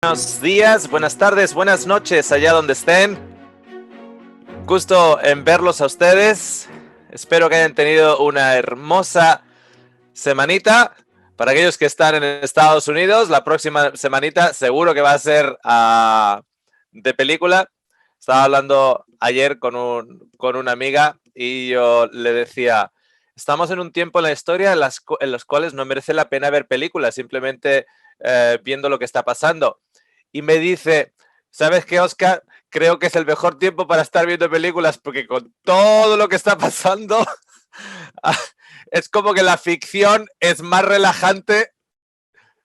Buenos días, buenas tardes, buenas noches, allá donde estén. Gusto en verlos a ustedes. Espero que hayan tenido una hermosa semanita. Para aquellos que están en Estados Unidos, la próxima semanita seguro que va a ser de película. Estaba hablando ayer con una amiga y yo le decía, estamos en un tiempo en la historia en los cuales no merece la pena ver películas, simplemente viendo lo que está pasando. Y me dice, ¿sabes qué, Oscar? Creo que es el mejor tiempo para estar viendo películas porque con todo lo que está pasando, es como que la ficción es más relajante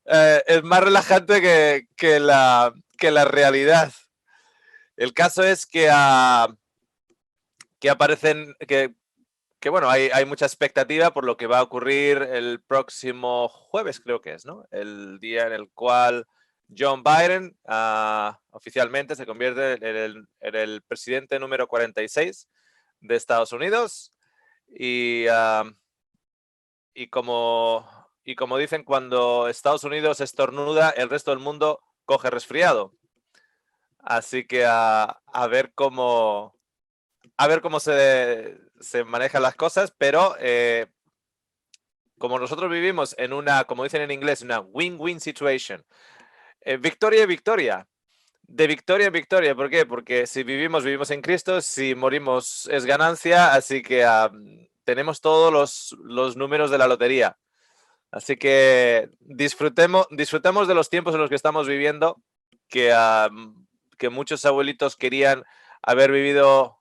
que la realidad. El caso es que aparecen, que bueno, hay mucha expectativa por lo que va a ocurrir el próximo jueves, creo que es, ¿no? El día en el cual John Biden oficialmente se convierte en el presidente número 46 de Estados Unidos. Y, y como dicen, cuando Estados Unidos estornuda, el resto del mundo coge resfriado. Así que a ver cómo se manejan las cosas, pero como nosotros vivimos en una, como dicen en inglés, una win-win situation, victoria y victoria, de victoria en victoria. ¿Por qué? Porque si vivimos, vivimos en Cristo, si morimos es ganancia, así que tenemos todos los números de la lotería. Así que disfrutemos de los tiempos en los que estamos viviendo, que muchos abuelitos querían haber vivido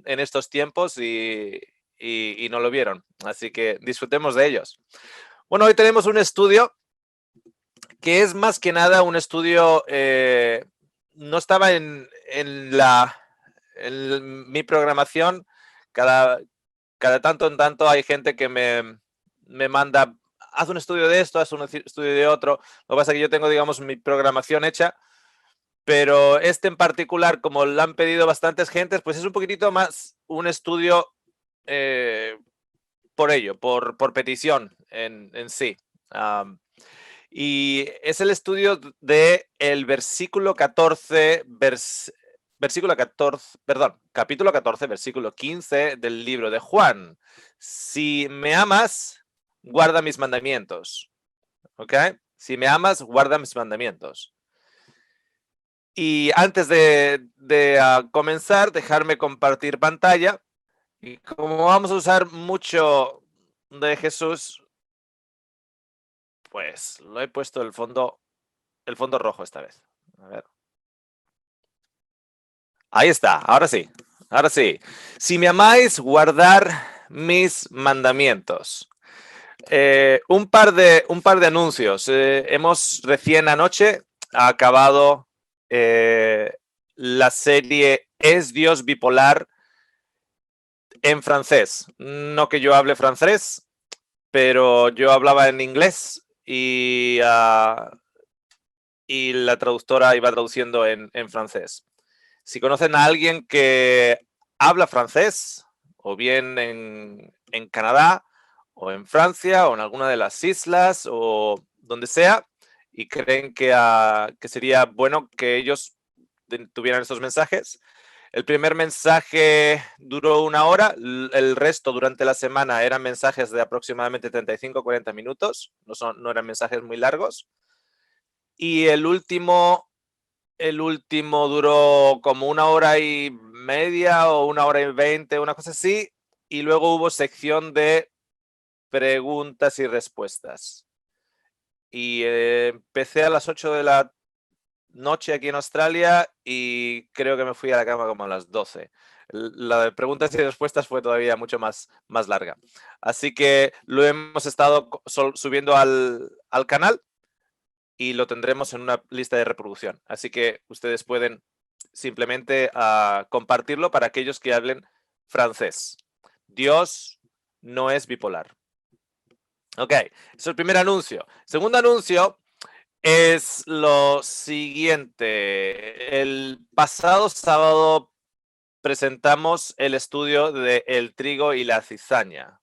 en estos tiempos y no lo vieron. Así que disfrutemos de ellos. Bueno, hoy tenemos un estudio que es más que nada un estudio, no estaba en mi programación. Cada tanto en tanto hay gente que me manda, haz un estudio de esto, haz un estudio de otro. Lo que pasa es que yo tengo, digamos, mi programación hecha, pero este en particular, como lo han pedido bastantes gentes, pues es un poquitito más un estudio por ello, por petición en sí. Y es el estudio de el versículo 14, versículo 14, perdón, capítulo 14, versículo 15 del libro de Juan. Si me amas, guarda mis mandamientos. ¿Ok? Si me amas, guarda mis mandamientos. Y antes de comenzar, dejarme compartir pantalla. Y como vamos a usar mucho de Jesús, pues lo he puesto el fondo rojo esta vez. A ver. Ahí está, ahora sí, ahora sí. Si me amáis, guardar mis mandamientos. Un par de anuncios. Hemos recién anoche acabado la serie ¿Es Dios bipolar? En francés. No que yo hable francés, pero yo hablaba en inglés y la traductora iba traduciendo en francés. Si conocen a alguien que habla francés, o bien en Canadá, o en Francia, o en alguna de las islas, o donde sea, y creen que sería bueno que ellos tuvieran estos mensajes. El primer mensaje duró 1 hora, el resto durante la semana eran mensajes de aproximadamente 35-40 minutos, no eran mensajes muy largos. Y el último duró como 1 hora y media o 1 hora y 20, una cosa así. Y luego hubo sección de preguntas y respuestas. Y empecé a las 8 de la noche aquí en Australia y creo que me fui a la cama como a las 12. La de preguntas y respuestas fue todavía mucho más larga. Así que lo hemos estado subiendo al canal y lo tendremos en una lista de reproducción. Así que ustedes pueden simplemente compartirlo para aquellos que hablen francés. Dios no es bipolar. Ok, eso es el primer anuncio. Segundo anuncio es lo siguiente. El pasado sábado presentamos el estudio de el trigo y la cizaña.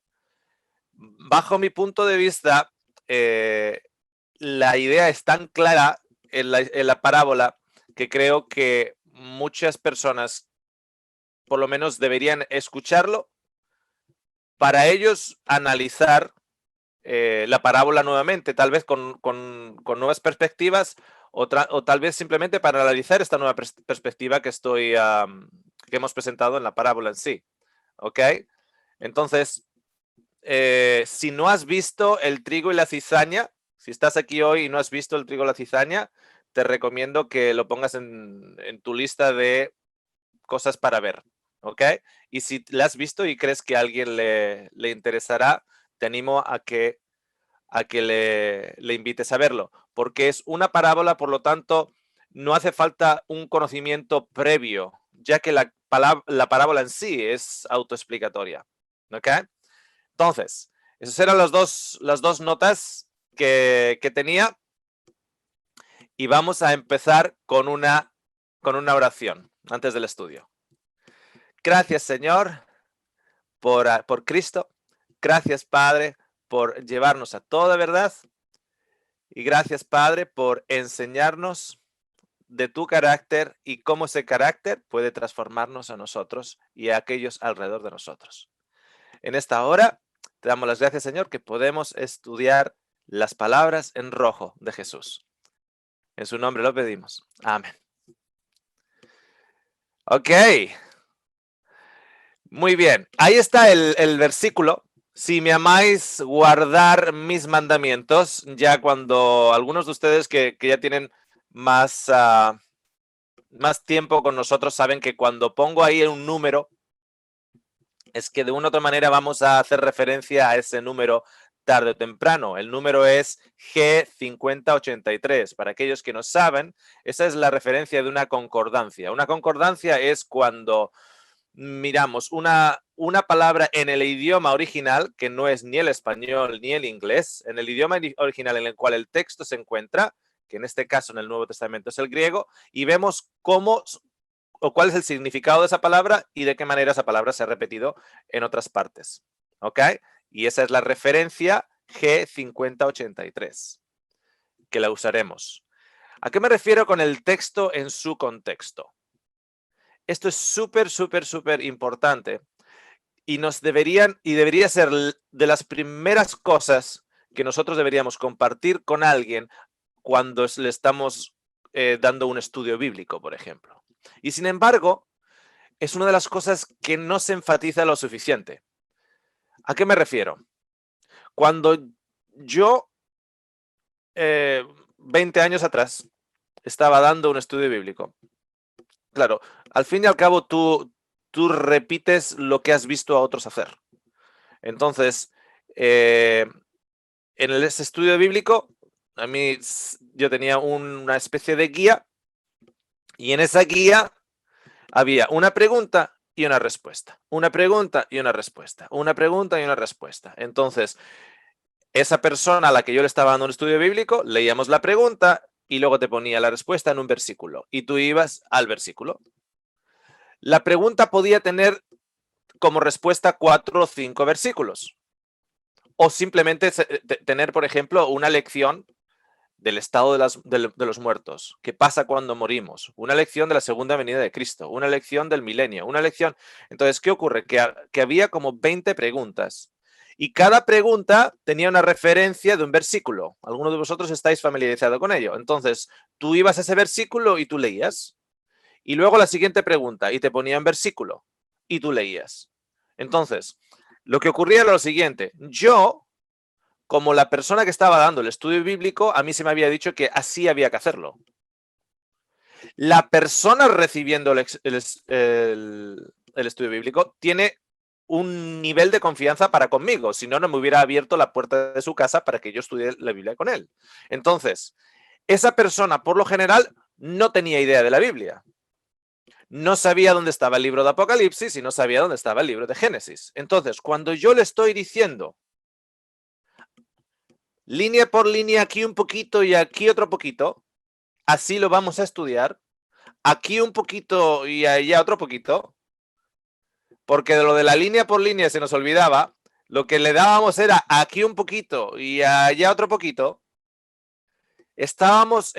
Bajo mi punto de vista, la idea es tan clara en la parábola que creo que muchas personas por lo menos deberían escucharlo para ellos analizar la parábola nuevamente, tal vez con nuevas perspectivas o tal vez simplemente para analizar esta nueva perspectiva que que hemos presentado en la parábola en sí. ¿Ok? Entonces, si no has visto el trigo y la cizaña, si estás aquí hoy y no has visto el trigo y la cizaña, te recomiendo que lo pongas en tu lista de cosas para ver. ¿Ok? Y si la has visto y crees que a alguien le interesará, te animo a que le invites a verlo, porque es una parábola, por lo tanto, no hace falta un conocimiento previo, ya que la parábola en sí es autoexplicatoria. ¿Ok? Entonces, esas eran las dos notas que tenía y vamos a empezar con una oración antes del estudio. Gracias, Señor, por Cristo. Gracias, Padre, por llevarnos a toda verdad. Y gracias, Padre, por enseñarnos de tu carácter y cómo ese carácter puede transformarnos a nosotros y a aquellos alrededor de nosotros. En esta hora, te damos las gracias, Señor, que podemos estudiar las palabras en rojo de Jesús. En su nombre lo pedimos. Amén. Ok. Muy bien. Ahí está el versículo. Si me amáis, guardar mis mandamientos. Ya cuando algunos de ustedes que ya tienen más, más tiempo con nosotros saben que cuando pongo ahí un número, es que de una u otra manera vamos a hacer referencia a ese número tarde o temprano. El número es G5083. Para aquellos que no saben, esa es la referencia de una concordancia. Una concordancia es cuando miramos una palabra en el idioma original, que no es ni el español ni el inglés, en el idioma original en el cual el texto se encuentra, que en este caso en el Nuevo Testamento es el griego, y vemos cómo o cuál es el significado de esa palabra y de qué manera esa palabra se ha repetido en otras partes. ¿Ok? Y esa es la referencia G5083, que la usaremos. ¿A qué me refiero con el texto en su contexto? Esto es súper importante y debería ser de las primeras cosas que nosotros deberíamos compartir con alguien cuando le estamos dando un estudio bíblico, por ejemplo. Y sin embargo, es una de las cosas que no se enfatiza lo suficiente. ¿A qué me refiero? Cuando yo, 20 años atrás, estaba dando un estudio bíblico, claro, al fin y al cabo tú repites lo que has visto a otros hacer. Entonces, en ese estudio bíblico, yo tenía una especie de guía y en esa guía había una pregunta y una respuesta, una pregunta y una respuesta, una pregunta y una respuesta. Entonces, esa persona a la que yo le estaba dando un estudio bíblico, leíamos la pregunta y luego te ponía la respuesta en un versículo y tú ibas al versículo. La pregunta podía tener como respuesta 4 o 5 versículos. O simplemente tener, por ejemplo, una lección del estado de los muertos. ¿Qué pasa cuando morimos? Una lección de la segunda venida de Cristo. Una lección del milenio. Una lección. Entonces, ¿qué ocurre? Que había como 20 preguntas. Y cada pregunta tenía una referencia de un versículo. Algunos de vosotros estáis familiarizados con ello. Entonces, tú ibas a ese versículo y tú leías. Y luego la siguiente pregunta y te ponía un versículo y tú leías. Entonces, lo que ocurría era lo siguiente. Yo, como la persona que estaba dando el estudio bíblico, a mí se me había dicho que así había que hacerlo. La persona recibiendo el estudio bíblico tiene un nivel de confianza para conmigo, si no, no me hubiera abierto la puerta de su casa para que yo estudie la Biblia con él. Entonces, esa persona, por lo general, no tenía idea de la Biblia. No sabía dónde estaba el libro de Apocalipsis y no sabía dónde estaba el libro de Génesis. Entonces, cuando yo le estoy diciendo línea por línea, aquí un poquito y aquí otro poquito, así lo vamos a estudiar, aquí un poquito y allá otro poquito, porque de lo de la línea por línea se nos olvidaba, lo que le dábamos era aquí un poquito y allá otro poquito. estábamos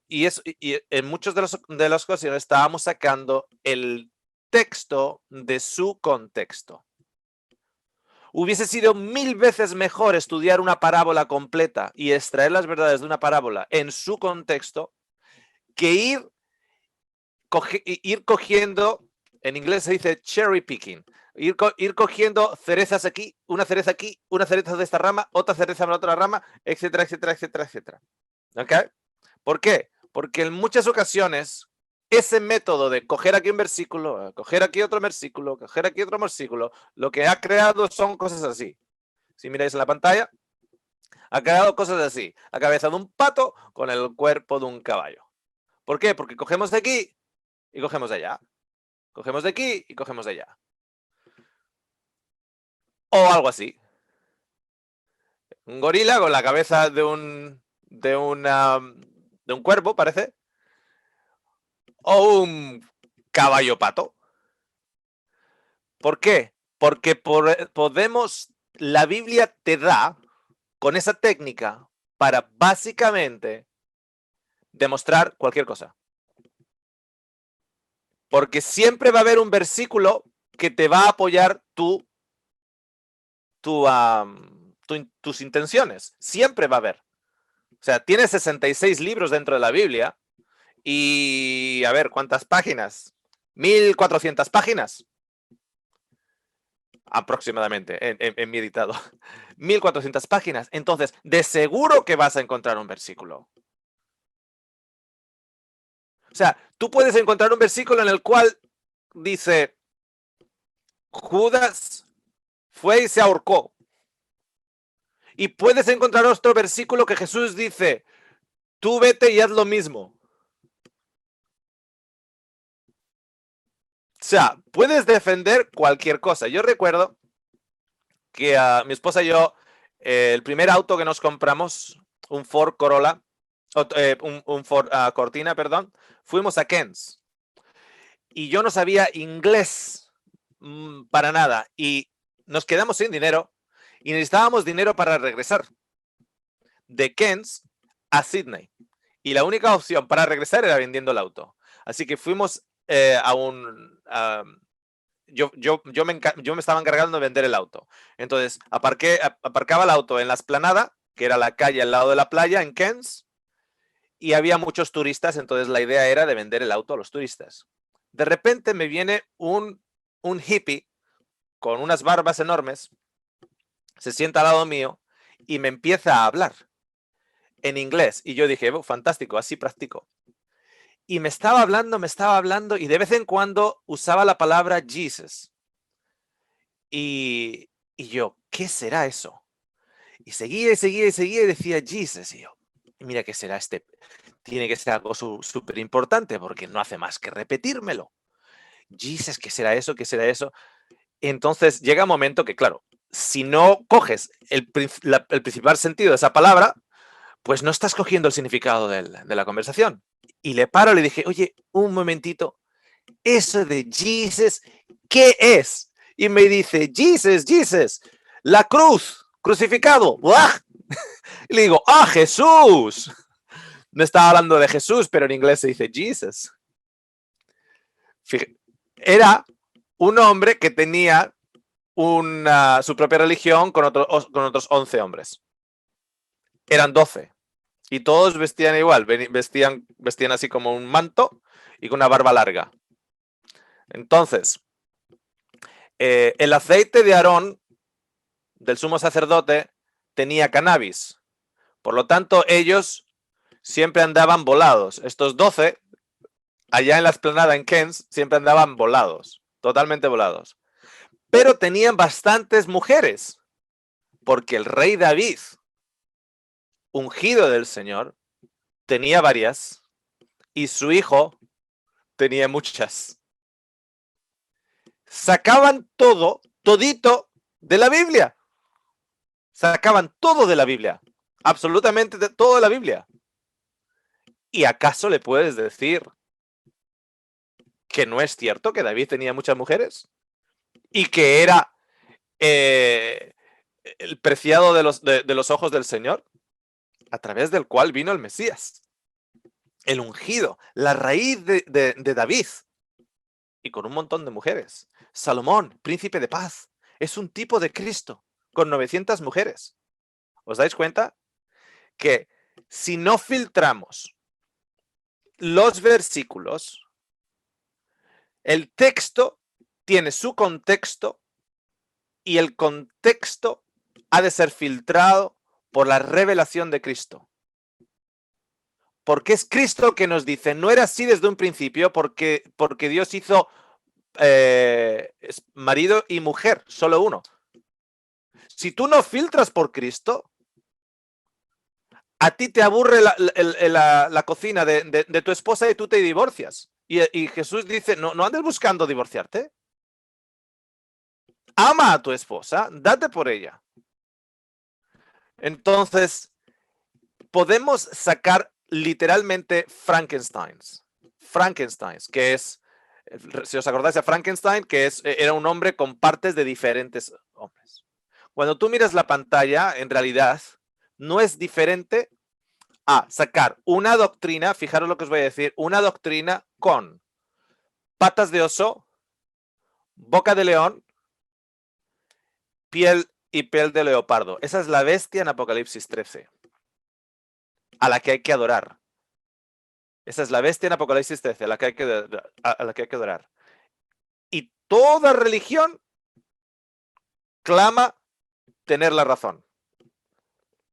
y en muchas de las ocasiones estábamos sacando el texto de su contexto. Hubiese sido 1000 veces mejor estudiar una parábola completa y extraer las verdades de una parábola en su contexto que ir cogiendo, en inglés se dice cherry picking, ir cogiendo cerezas aquí, una cereza de esta rama, otra cereza en la otra rama, etcétera, etcétera, etcétera, etcétera. ¿Ok? ¿Por qué? Porque en muchas ocasiones ese método de coger aquí un versículo, coger aquí otro versículo, coger aquí otro versículo, lo que ha creado son cosas así. Si miráis en la pantalla, ha creado cosas así. La cabeza de un pato con el cuerpo de un caballo. ¿Por qué? Porque cogemos de aquí y cogemos de allá. Cogemos de aquí y cogemos de allá. O algo así. Un gorila con la cabeza de un cuervo, parece. O un caballo pato. ¿Por qué? Porque podemos, la Biblia te da con esa técnica para básicamente demostrar cualquier cosa. Porque siempre va a haber un versículo que te va a apoyar tus intenciones. Siempre va a haber. O sea, tiene 66 libros dentro de la Biblia y a ver, ¿cuántas páginas? 1400 páginas. Aproximadamente, en mi editado. 1400 páginas. Entonces, de seguro que vas a encontrar un versículo. O sea, tú puedes encontrar un versículo en el cual dice, Judas fue y se ahorcó. Y puedes encontrar otro versículo que Jesús dice, tú vete y haz lo mismo. O sea, puedes defender cualquier cosa. Yo recuerdo que mi esposa y yo, el primer auto que nos compramos, un Ford Corolla, un Ford Cortina, perdón, fuimos a Ken's. Y yo no sabía inglés para nada. Y nos quedamos sin dinero y necesitábamos dinero para regresar de Ken's a Sydney. Y la única opción para regresar era vendiendo el auto. Así que fuimos a un... yo me estaba encargando de vender el auto. Entonces, aparcaba el auto en la esplanada, que era la calle al lado de la playa, en Cairns, y había muchos turistas, entonces la idea era de vender el auto a los turistas. De repente me viene un hippie con unas barbas enormes, se sienta al lado mío y me empieza a hablar en inglés. Y yo dije, fantástico, así practico. Y me estaba hablando, y de vez en cuando usaba la palabra Jesus. Y yo, ¿qué será eso? Y seguía y decía Jesus. Y yo, mira, ¿qué será este? Tiene que ser algo súper importante porque no hace más que repetírmelo. Jesus, ¿qué será eso? ¿Qué será eso? Entonces llega un momento que, claro, si no coges el principal sentido de esa palabra, pues no estás cogiendo el significado de la conversación. Y le paro y le dije, oye, un momentito, eso de Jesus, ¿qué es? Y me dice, Jesus, la cruz, crucificado. ¡Buah! Y le digo, ¡ah, Jesús! No estaba hablando de Jesús, pero en inglés se dice Jesus. Fíjate, era un hombre que tenía su propia religión con otros 11 hombres. Eran 12. Y todos vestían igual, vestían así como un manto y con una barba larga. Entonces, el aceite de Aarón, del sumo sacerdote, tenía cannabis. Por lo tanto, ellos siempre andaban volados. Estos 12, allá en la esplanada en Cairns, siempre andaban volados, totalmente volados. Pero tenían bastantes mujeres, porque el rey David, ungido del Señor, tenía varias y su hijo tenía muchas. Sacaban todito de la Biblia. Sacaban todo de la Biblia. Absolutamente todo de la Biblia. ¿Y acaso le puedes decir que no es cierto que David tenía muchas mujeres? Y que era el preciado de los ojos del Señor. a través del cual vino el Mesías, el ungido, la raíz de David, y con un montón de mujeres. Salomón, príncipe de paz, es un tipo de Cristo, con 900 mujeres. ¿Os dais cuenta? Que si no filtramos los versículos, el texto tiene su contexto y el contexto ha de ser filtrado por la revelación de Cristo. Porque es Cristo que nos dice, no era así desde un principio, porque Dios hizo marido y mujer, solo uno. Si tú no filtras por Cristo, a ti te aburre la cocina de tu esposa y tú te divorcias. Y Jesús dice, no andes buscando divorciarte. Ama a tu esposa, date por ella. Entonces, podemos sacar literalmente Frankensteins, que es, si os acordáis de Frankenstein, que era un hombre con partes de diferentes hombres. Cuando tú miras la pantalla, en realidad, no es diferente a sacar una doctrina, fijaros lo que os voy a decir, una doctrina con patas de oso, boca de león, piel y piel de leopardo. Esa es la bestia en Apocalipsis 13, a la que hay que adorar. Esa es la bestia en Apocalipsis 13, a la que hay que adorar. Y toda religión clama tener la razón.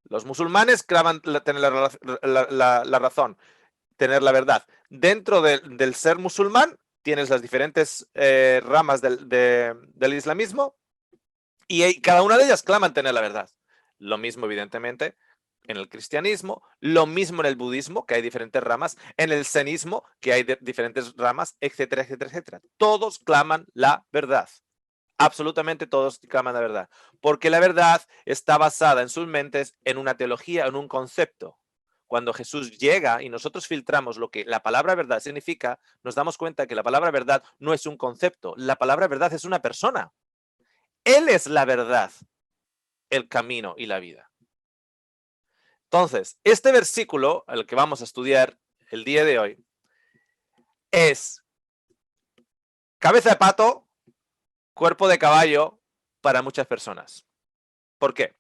Los musulmanes claman tener la razón, tener la verdad. Dentro del ser musulmán tienes las diferentes ramas del islamismo y cada una de ellas claman tener la verdad. Lo mismo, evidentemente, en el cristianismo, lo mismo en el budismo, que hay diferentes ramas, en el zenismo, que hay diferentes ramas, etcétera, etcétera, etcétera. Todos claman la verdad. Absolutamente todos claman la verdad. Porque la verdad está basada en sus mentes en una teología, en un concepto. Cuando Jesús llega y nosotros filtramos lo que la palabra verdad significa, nos damos cuenta que la palabra verdad no es un concepto. La palabra verdad es una persona. Él es la verdad, el camino y la vida. Entonces, este versículo, el que vamos a estudiar el día de hoy, es cabeza de pato, cuerpo de caballo para muchas personas. ¿Por qué?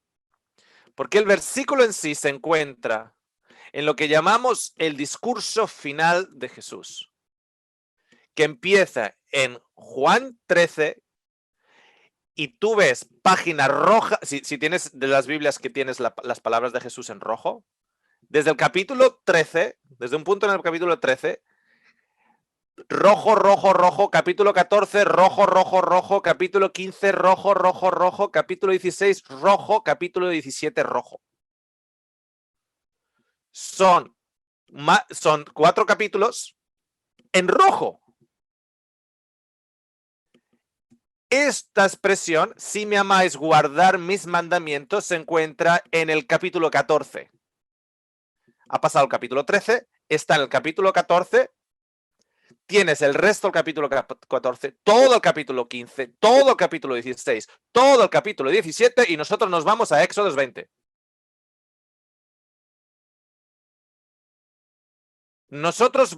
Porque el versículo en sí se encuentra en lo que llamamos el discurso final de Jesús, que empieza en Juan 13, y tú ves página roja, si tienes de las Biblias que tienes las palabras de Jesús en rojo, desde el capítulo 13, desde un punto en el capítulo 13, rojo, rojo, rojo, capítulo 14, rojo, rojo, rojo, capítulo 15, rojo, rojo, rojo, capítulo 16, rojo, capítulo 17, rojo. Son 4 capítulos en rojo. Esta expresión, si me amáis, guardar mis mandamientos, se encuentra en el capítulo 14. Ha pasado el capítulo 13, está en el capítulo 14, tienes el resto del capítulo 14, todo el capítulo 15, todo el capítulo 16, todo el capítulo 17 y nosotros nos vamos a Éxodo 20. Nosotros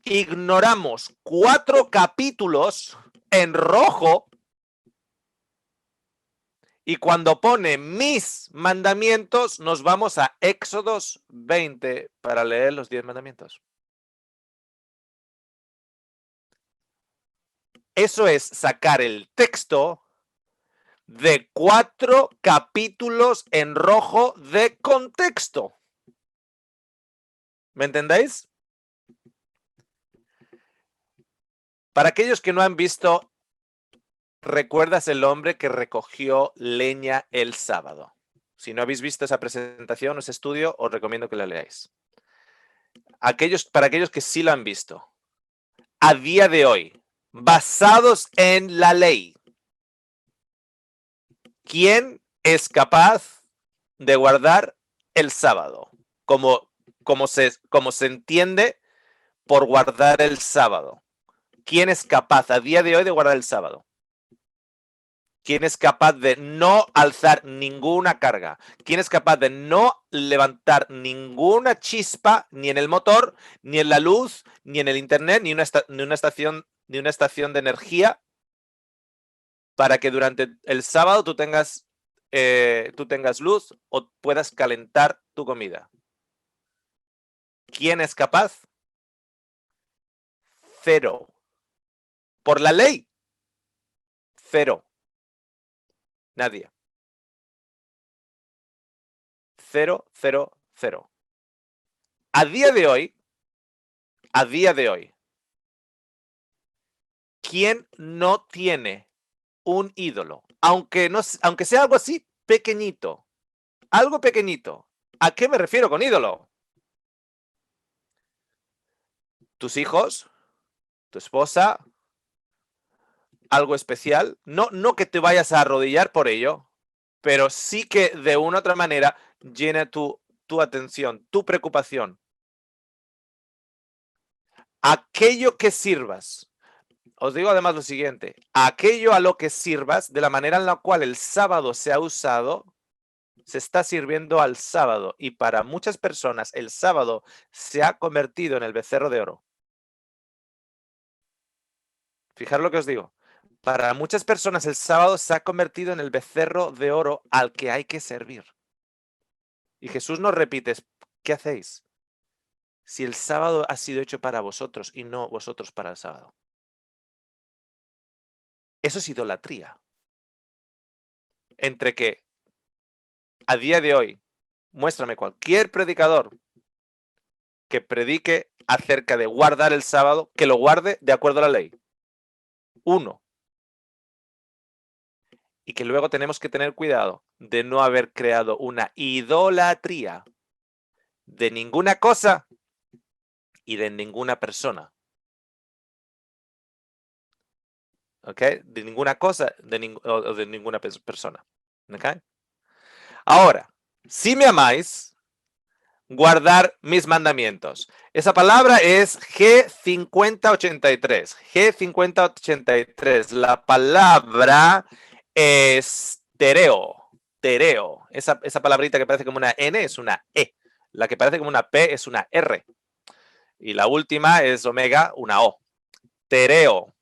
ignoramos 4 capítulos en rojo. Y cuando pone mis mandamientos, nos vamos a Éxodos 20 para leer los 10 mandamientos. Eso es sacar el texto de 4 capítulos en rojo de contexto. ¿Me entendéis? Para aquellos que no han visto, ¿recuerdas el hombre que recogió leña el sábado? Si no habéis visto esa presentación o ese estudio, os recomiendo que la leáis. Para aquellos que sí lo han visto, a día de hoy, basados en la ley, ¿quién es capaz de guardar el sábado? Como se entiende por guardar el sábado. ¿Quién es capaz a día de hoy de guardar el sábado? ¿Quién es capaz de no alzar ninguna carga? ¿Quién es capaz de no levantar ninguna chispa ni en el motor, ni en la luz, ni en el internet, ni una estación de energía para que durante el sábado tú tengas luz o puedas calentar tu comida? ¿Quién es capaz? Cero. Por la ley, cero. Nadie. Cero, cero, cero. A día de hoy, ¿quién no tiene un ídolo? Aunque sea algo así pequeñito. Algo pequeñito. ¿A qué me refiero con ídolo? Tus hijos, tu esposa, algo especial. No que te vayas a arrodillar por ello, pero sí que de una u otra manera llena tu atención, tu preocupación. Aquello que sirvas. Os digo además lo siguiente, aquello a lo que sirvas, de la manera en la cual el sábado se ha usado, se está sirviendo al sábado. Y para muchas personas el sábado se ha convertido en el becerro de oro. Fijaros lo que os digo. Para muchas personas el sábado se ha convertido en el becerro de oro al que hay que servir. Y Jesús nos repite, ¿qué hacéis? Si el sábado ha sido hecho para vosotros y no vosotros para el sábado. Eso es idolatría. Entre que a día de hoy, muéstrame cualquier predicador que predique acerca de guardar el sábado, que lo guarde de acuerdo a la ley. Uno. Y que luego tenemos que tener cuidado de no haber creado una idolatría de ninguna cosa y de ninguna persona. ¿Ok? De ninguna cosa o de ninguna persona. ¿Ok? Ahora, si me amáis, guardar mis mandamientos. Esa palabra es G5083. G5083. La palabra es tereo. Tereo. Esa palabrita que parece como una N es una E. La que parece como una P es una R. Y la última es omega, una O. Tereo.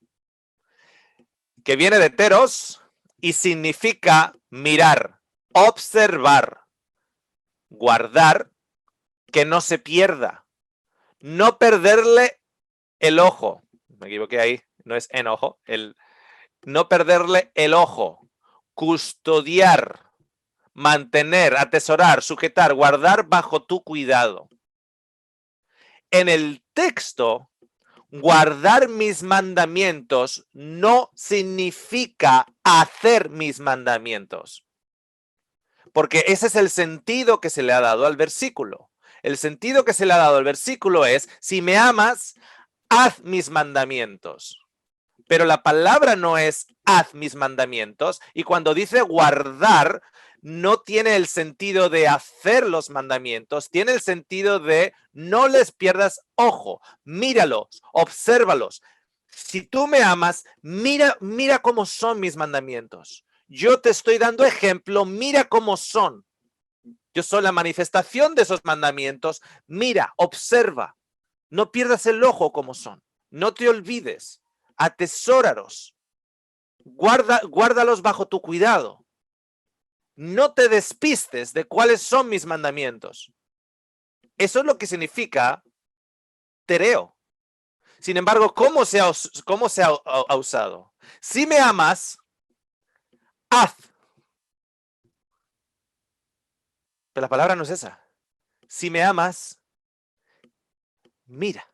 Que viene de teros y significa mirar, observar, guardar, que no se pierda, no perderle el ojo. Me equivoqué ahí, no es enojo, no perderle el ojo, custodiar, mantener, atesorar, sujetar, guardar bajo tu cuidado. En el texto, guardar mis mandamientos no significa hacer mis mandamientos. Porque ese es el sentido que se le ha dado al versículo. El sentido que se le ha dado al versículo es, si me amas, haz mis mandamientos. Pero la palabra no es haz mis mandamientos. Y cuando dice guardar, no tiene el sentido de hacer los mandamientos, tiene el sentido de no les pierdas ojo, míralos, obsérvalos. Si tú me amas, mira cómo son mis mandamientos. Yo te estoy dando ejemplo, mira cómo son. Yo soy la manifestación de esos mandamientos. Mira, observa. No pierdas el ojo como son. No te olvides. Atesóralos. Guárdalos bajo tu cuidado. No te despistes de cuáles son mis mandamientos. Eso es lo que significa tereo. Sin embargo, ¿cómo se ha usado? Si me amas, haz. Pero la palabra no es esa. Si me amas, mira.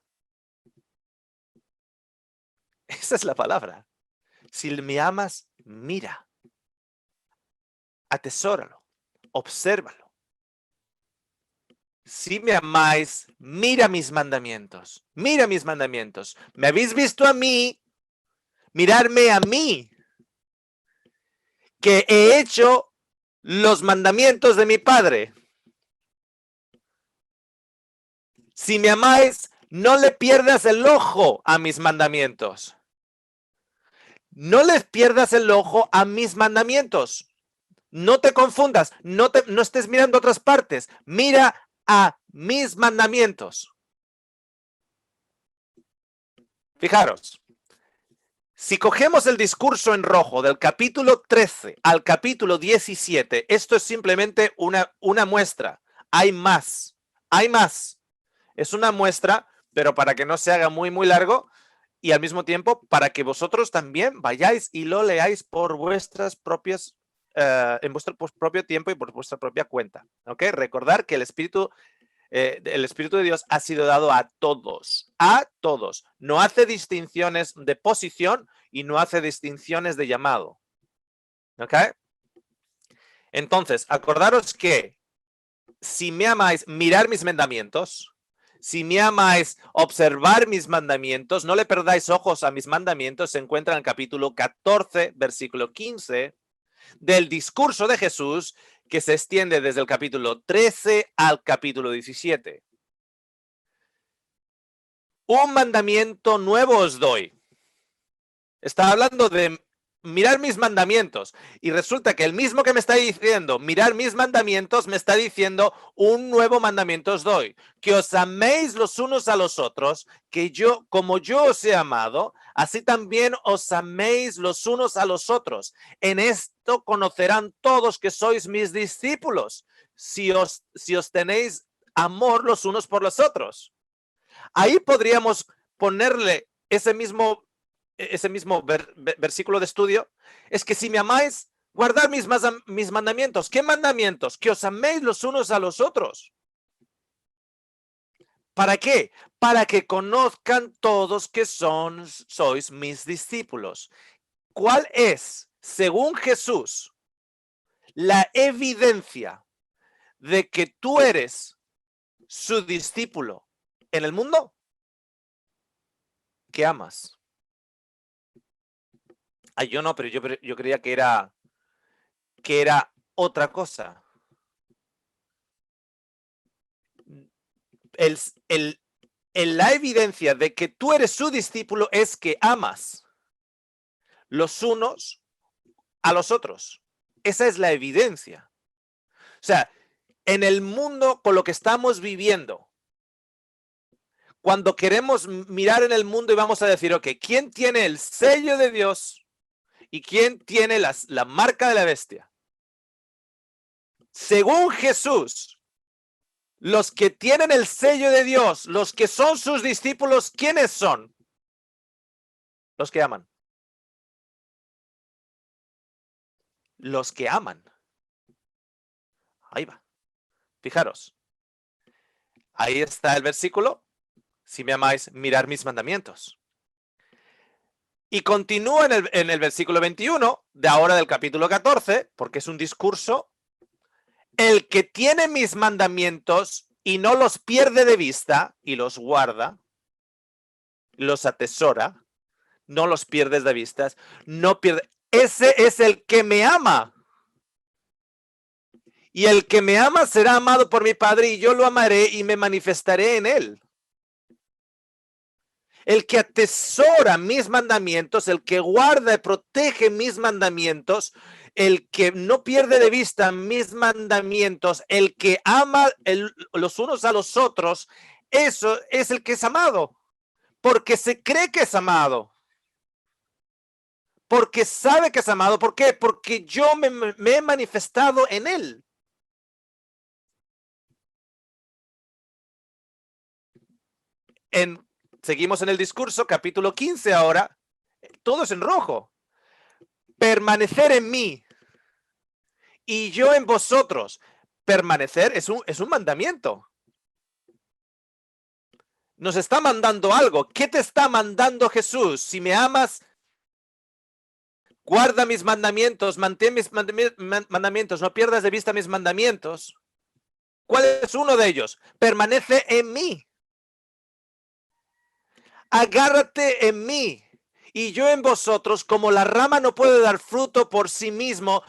Esa es la palabra. Si me amas, mira. Atesóralo. Obsérvalo. Si me amáis, mira mis mandamientos. Mira mis mandamientos. Me habéis visto a mí. Mirarme a mí. Que he hecho los mandamientos de mi Padre. Si me amáis, no le pierdas el ojo a mis mandamientos. No les pierdas el ojo a mis mandamientos. No te confundas, no estés mirando a otras partes. Mira a mis mandamientos. Fijaros, si cogemos el discurso en rojo del capítulo 13 al capítulo 17, esto es simplemente una muestra. Hay más, hay más. Es una muestra, pero para que no se haga muy, muy largo y al mismo tiempo para que vosotros también vayáis y lo leáis por vuestras propias, en vuestro propio tiempo y por vuestra propia cuenta. ¿Ok? Recordar que el Espíritu de Dios ha sido dado a todos, No hace distinciones de posición y no hace distinciones de llamado. ¿Ok? Entonces, acordaros que si me amáis, mirar mis mandamientos. Si me amáis, observar mis mandamientos. No le perdáis ojos a mis mandamientos. Se encuentra en el capítulo 14, versículo 15 del discurso de Jesús, que se extiende desde el capítulo 13 al capítulo 17. Un mandamiento nuevo os doy. Está hablando de mirar mis mandamientos. Y resulta que el mismo que me está diciendo mirar mis mandamientos, me está diciendo un nuevo mandamiento os doy. Que os améis los unos a los otros, que yo, como yo os he amado, así también os améis los unos a los otros. En esto conocerán todos que sois mis discípulos, si os tenéis amor los unos por los otros. Ahí podríamos ponerle ese mismo versículo de estudio. Es que si me amáis, guardad mis mandamientos. ¿Qué mandamientos? Que os améis los unos a los otros. ¿Para qué? Para que conozcan todos que sois mis discípulos. ¿Cuál es, según Jesús, la evidencia de que tú eres su discípulo en el mundo? Que amas. Ay, yo no, pero yo creía que era otra cosa. La evidencia de que tú eres su discípulo es que amas los unos a los otros. Esa es la evidencia. O sea, en el mundo con lo que estamos viviendo, cuando queremos mirar en el mundo y vamos a decir, ok, ¿quién tiene el sello de Dios y quién tiene la marca de la bestia? Según Jesús, los que tienen el sello de Dios, los que son sus discípulos, ¿quiénes son? Los que aman. Los que aman. Ahí va. Fijaros. Ahí está el versículo. Si me amáis, mirar mis mandamientos. Y continúa en el versículo 21 de ahora del capítulo 14, porque es un discurso. El que tiene mis mandamientos y no los pierde de vista y los guarda, los atesora, no los pierdes de vista, no pierde. Ese es el que me ama. Y el que me ama será amado por mi Padre y yo lo amaré y me manifestaré en él. El que atesora mis mandamientos, el que guarda y protege mis mandamientos, el que no pierde de vista mis mandamientos, el que ama los unos a los otros, eso es el que es amado, porque se cree que es amado, porque sabe que es amado. ¿Por qué? Porque yo me he manifestado en él. Seguimos en el discurso, capítulo 15 ahora, todo es en rojo. Permanecer en mí y yo en vosotros. Permanecer es un mandamiento. Nos está mandando algo. ¿Qué te está mandando Jesús? Si me amas, guarda mis mandamientos, mantén mis mandamientos, no pierdas de vista mis mandamientos. ¿Cuál es uno de ellos? Permanece en mí. Agárrate en mí y yo en vosotros, como la rama no puede dar fruto por sí mismo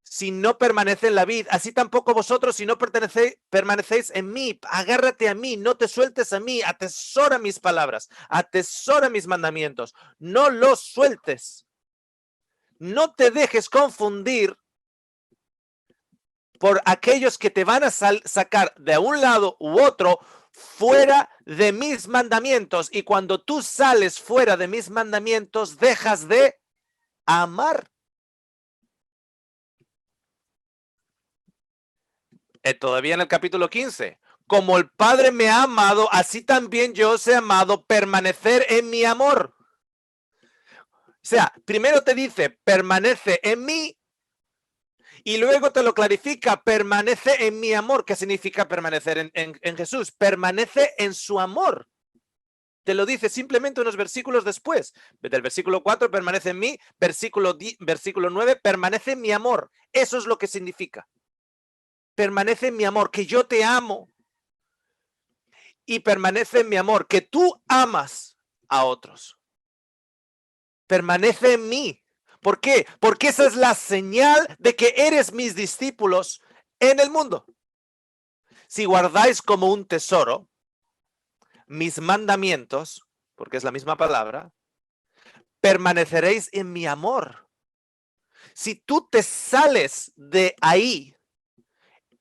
si no permanece en la vid, así tampoco vosotros si no permanecéis en mí. Agárrate a mí, no te sueltes a mí, atesora mis palabras, atesora mis mandamientos, no los sueltes. No te dejes confundir por aquellos que te van a sacar de un lado u otro fuera de mis mandamientos. Y cuando tú sales fuera de mis mandamientos, dejas de amar. Todavía en el capítulo 15. Como el Padre me ha amado, así también yo os he amado, permanecer en mi amor. O sea, primero te dice, permanece en mí, y luego te lo clarifica, permanece en mi amor. ¿Qué significa permanecer en Jesús? Permanece en su amor. Te lo dice simplemente unos versículos después. Del versículo 4, permanece en mí. Versículo 9, permanece en mi amor. Eso es lo que significa. Permanece en mi amor, que yo te amo. Y permanece en mi amor, que tú amas a otros. Permanece en mí. ¿Por qué? Porque esa es la señal de que eres mis discípulos en el mundo. Si guardáis como un tesoro mis mandamientos, porque es la misma palabra, permaneceréis en mi amor. Si tú te sales de ahí,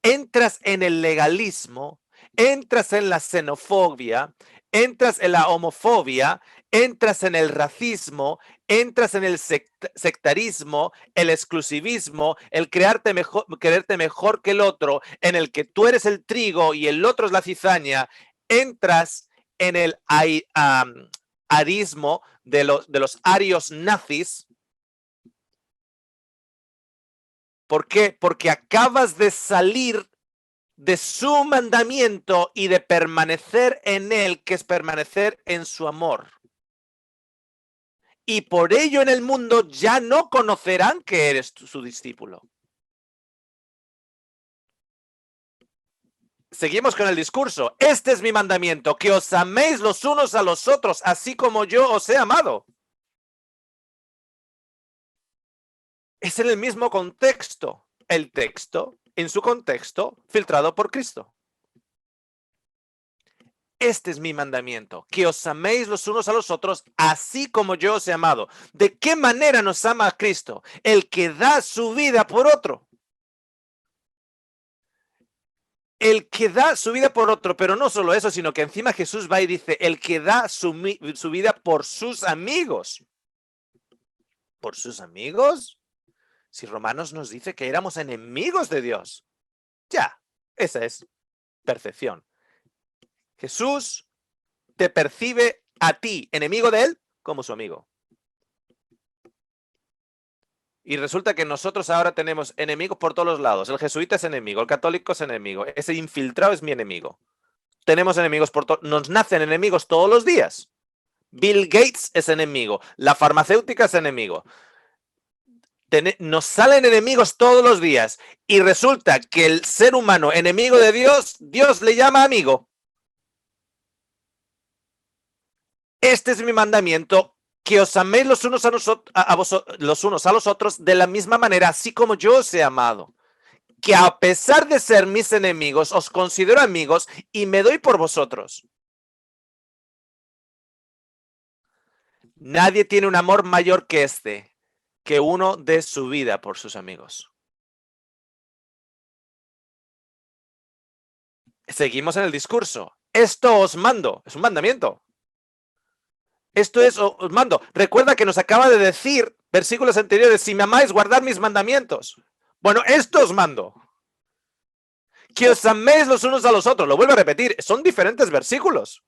entras en el legalismo, entras en la xenofobia, entras en la homofobia, entras en el racismo, entras en el sectarismo, el exclusivismo, el quererte mejor que el otro, en el que tú eres el trigo y el otro es la cizaña, entras en el arismo de los arios nazis. ¿Por qué? Porque acabas de salir de su mandamiento y de permanecer en él, que es permanecer en su amor. Y por ello en el mundo ya no conocerán que eres su discípulo. Seguimos con el discurso. Este es mi mandamiento, que os améis los unos a los otros, así como yo os he amado. Es en el mismo contexto. El texto, en su contexto, filtrado por Cristo. Este es mi mandamiento, que os améis los unos a los otros, así como yo os he amado. ¿De qué manera nos ama a Cristo? El que da su vida por otro. El que da su vida por otro, pero no solo eso, sino que encima Jesús va y dice, el que da su vida por sus amigos. ¿Por sus amigos? Si Romanos nos dice que éramos enemigos de Dios. Ya, esa es percepción. Jesús te percibe a ti, enemigo de él, como su amigo. Y resulta que nosotros ahora tenemos enemigos por todos los lados. El jesuita es enemigo, el católico es enemigo, ese infiltrado es mi enemigo. Tenemos enemigos por todos, nos nacen enemigos todos los días. Bill Gates es enemigo, la farmacéutica es enemigo. Nos salen enemigos todos los días y resulta que el ser humano enemigo de Dios, Dios le llama amigo. Este es mi mandamiento, que os améis los unos los unos a los otros de la misma manera, así como yo os he amado. Que a pesar de ser mis enemigos, os considero amigos y me doy por vosotros. Nadie tiene un amor mayor que este, que uno dé su vida por sus amigos. Seguimos en el discurso. Esto os mando, es un mandamiento. Esto es, os mando. Recuerda que nos acaba de decir, versículos anteriores, si me amáis, guardad mis mandamientos. Bueno, esto os mando. Que os améis los unos a los otros. Lo vuelvo a repetir, son diferentes versículos.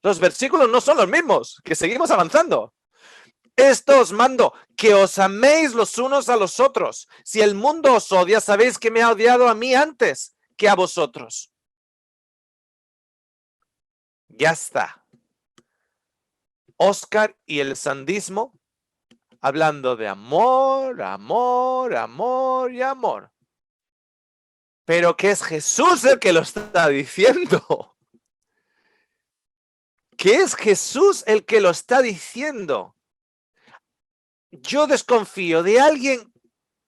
Los versículos no son los mismos, que seguimos avanzando. Esto os mando, que os améis los unos a los otros. Si el mundo os odia, sabéis que me ha odiado a mí antes que a vosotros. Ya está. Oscar y el sandismo hablando de amor, amor, amor y amor. Pero que es Jesús el que lo está diciendo. Que es Jesús el que lo está diciendo. Yo desconfío de alguien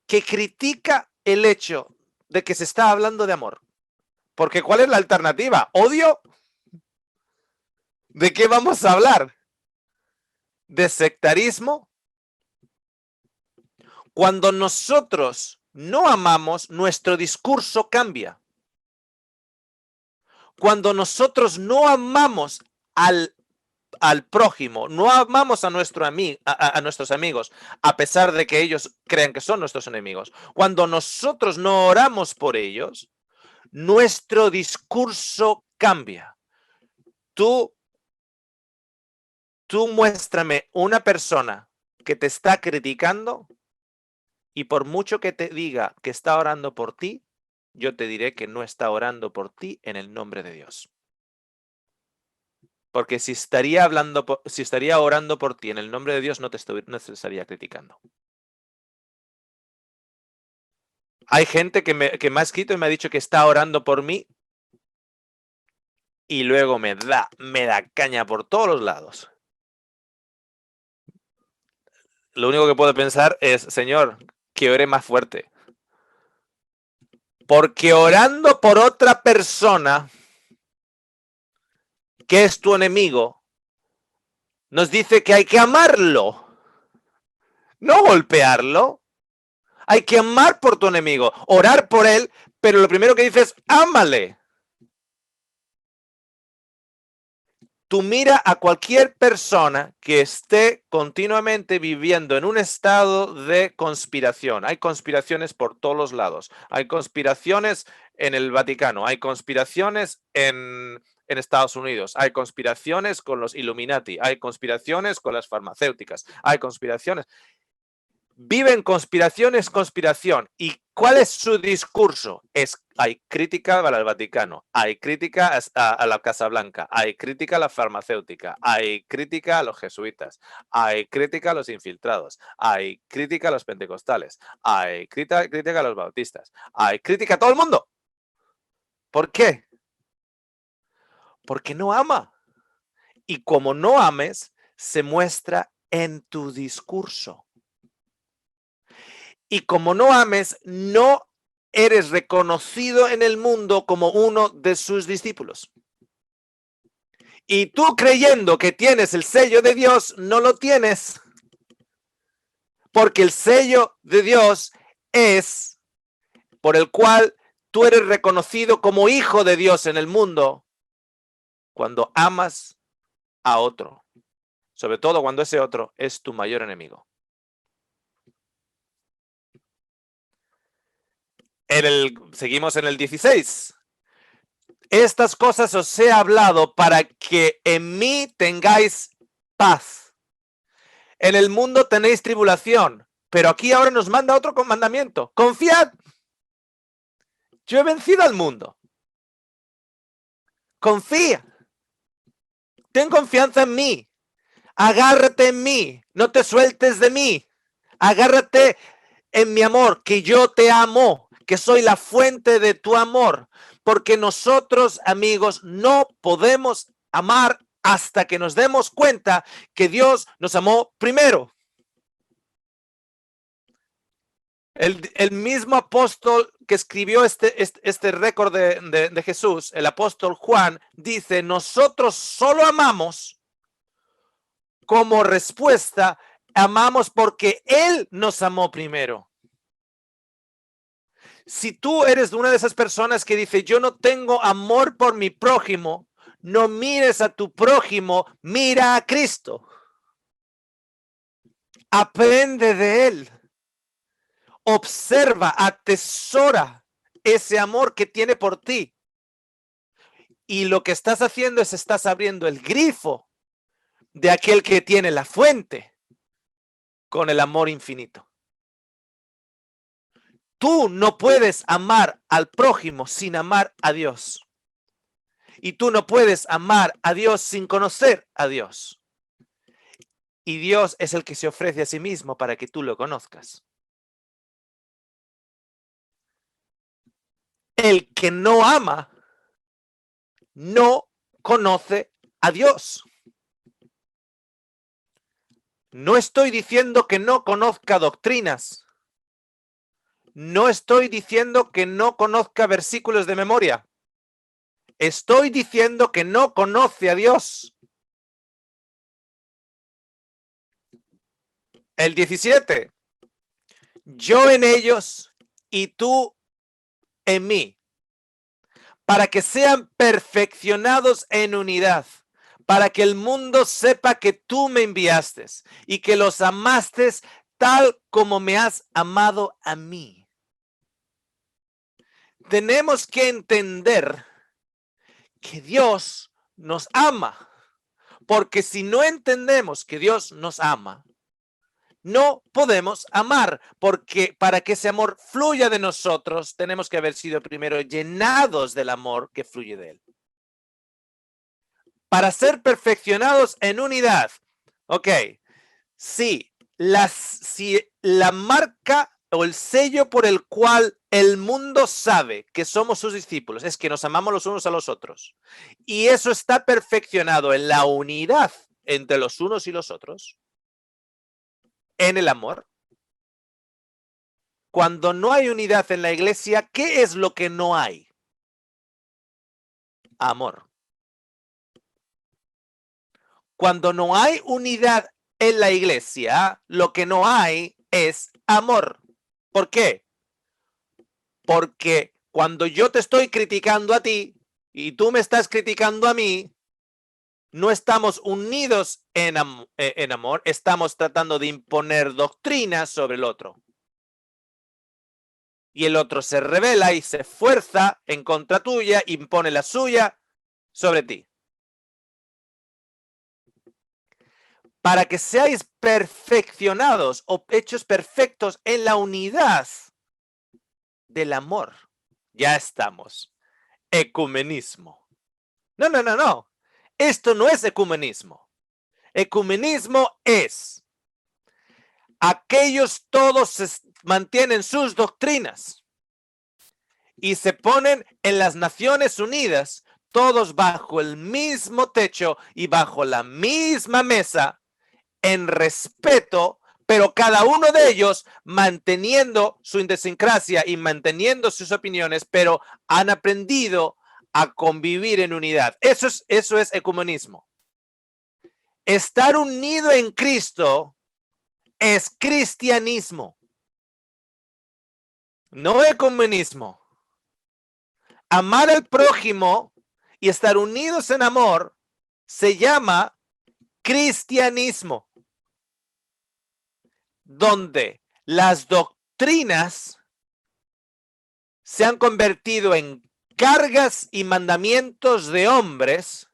que critica el hecho de que se está hablando de amor. Porque ¿cuál es la alternativa? ¿Odio? ¿De qué vamos a hablar? ¿De sectarismo? Cuando nosotros no amamos, nuestro discurso cambia. Cuando nosotros no amamos al prójimo, no amamos a nuestros amigos, a pesar de que ellos crean que son nuestros enemigos. Cuando nosotros no oramos por ellos, nuestro discurso cambia. Tú muéstrame una persona que te está criticando y por mucho que te diga que está orando por ti, yo te diré que no está orando por ti en el nombre de Dios. Porque si estaría orando por ti en el nombre de Dios, no te estaría criticando. Hay gente que me ha escrito y me ha dicho que está orando por mí y luego me da caña por todos los lados. Lo único que puedo pensar es, Señor, que ore más fuerte. Porque orando por otra persona que es tu enemigo, nos dice que hay que amarlo, no golpearlo. Hay que amar por tu enemigo, orar por él, pero lo primero que dices es ámale. Tú mira a cualquier persona que esté continuamente viviendo en un estado de conspiración. Hay conspiraciones por todos los lados. Hay conspiraciones en el Vaticano, hay conspiraciones en Estados Unidos, hay conspiraciones con los Illuminati, hay conspiraciones con las farmacéuticas, hay conspiraciones. Viven conspiración. ¿Y cuál es su discurso? Hay crítica al Vaticano, hay crítica a la Casa Blanca, hay crítica a la farmacéutica, hay crítica a los jesuitas, hay crítica a los infiltrados, hay crítica a los pentecostales, hay crítica a los bautistas, hay crítica a todo el mundo. ¿Por qué? Porque no ama. Y como no ames, se muestra en tu discurso. Y como no ames, no eres reconocido en el mundo como uno de sus discípulos. Y tú creyendo que tienes el sello de Dios, no lo tienes. Porque el sello de Dios es por el cual tú eres reconocido como hijo de Dios en el mundo cuando amas a otro. Sobre todo cuando ese otro es tu mayor enemigo. Seguimos en el 16. Estas cosas os he hablado para que en mí tengáis paz. En el mundo tenéis tribulación, pero aquí ahora nos manda otro mandamiento. Confiad. Yo he vencido al mundo. Confía. Ten confianza en mí. Agárrate en mí. No te sueltes de mí. Agárrate en mi amor, que yo te amo, que soy la fuente de tu amor. Porque nosotros, amigos, no podemos amar hasta que nos demos cuenta que Dios nos amó primero. El mismo apóstol que escribió este récord de Jesús, el apóstol Juan, dice, nosotros solo amamos como respuesta, amamos porque Él nos amó primero. Si tú eres una de esas personas que dice, yo no tengo amor por mi prójimo, no mires a tu prójimo, mira a Cristo. Aprende de Él. Observa, atesora ese amor que tiene por ti. Y lo que estás haciendo es estás abriendo el grifo de aquel que tiene la fuente con el amor infinito. Tú no puedes amar al prójimo sin amar a Dios. Y tú no puedes amar a Dios sin conocer a Dios. Y Dios es el que se ofrece a sí mismo para que tú lo conozcas. El que no ama no conoce a Dios. No estoy diciendo que no conozca doctrinas. No estoy diciendo que no conozca versículos de memoria. Estoy diciendo que no conoce a Dios. El 17. yo en ellos y tú en mí, para que sean perfeccionados en unidad, para que el mundo sepa que tú me enviaste y que los amaste tal como me has amado a mí. Tenemos que entender que Dios nos ama, porque si no entendemos que Dios nos ama, no podemos amar, porque para que ese amor fluya de nosotros, tenemos que haber sido primero llenados del amor que fluye de Él. Para ser perfeccionados en unidad. Ok, si la marca o el sello por el cual el mundo sabe que somos sus discípulos es que nos amamos los unos a los otros, y eso está perfeccionado en la unidad entre los unos y los otros, en el amor. Cuando no hay unidad en la iglesia, ¿qué es lo que no hay? Amor. Cuando no hay unidad en la iglesia, lo que no hay es amor. ¿Por qué? Porque cuando yo te estoy criticando a ti y tú me estás criticando a mí, no estamos unidos en amor, estamos tratando de imponer doctrinas sobre el otro. Y el otro se rebela y se esfuerza en contra tuya, impone la suya sobre ti. Para que seáis perfeccionados o hechos perfectos en la unidad del amor. Ya estamos. Ecumenismo. No. Esto no es ecumenismo. Ecumenismo es aquellos todos mantienen sus doctrinas y se ponen en las Naciones Unidas, todos bajo el mismo techo y bajo la misma mesa, en respeto, pero cada uno de ellos manteniendo su idiosincrasia y manteniendo sus opiniones, pero han aprendido a convivir en unidad. Eso es ecumenismo. Estar unido en Cristo es cristianismo, no ecumenismo. Amar al prójimo y estar unidos en amor se llama cristianismo, donde las doctrinas se han convertido en cargas y mandamientos de hombres,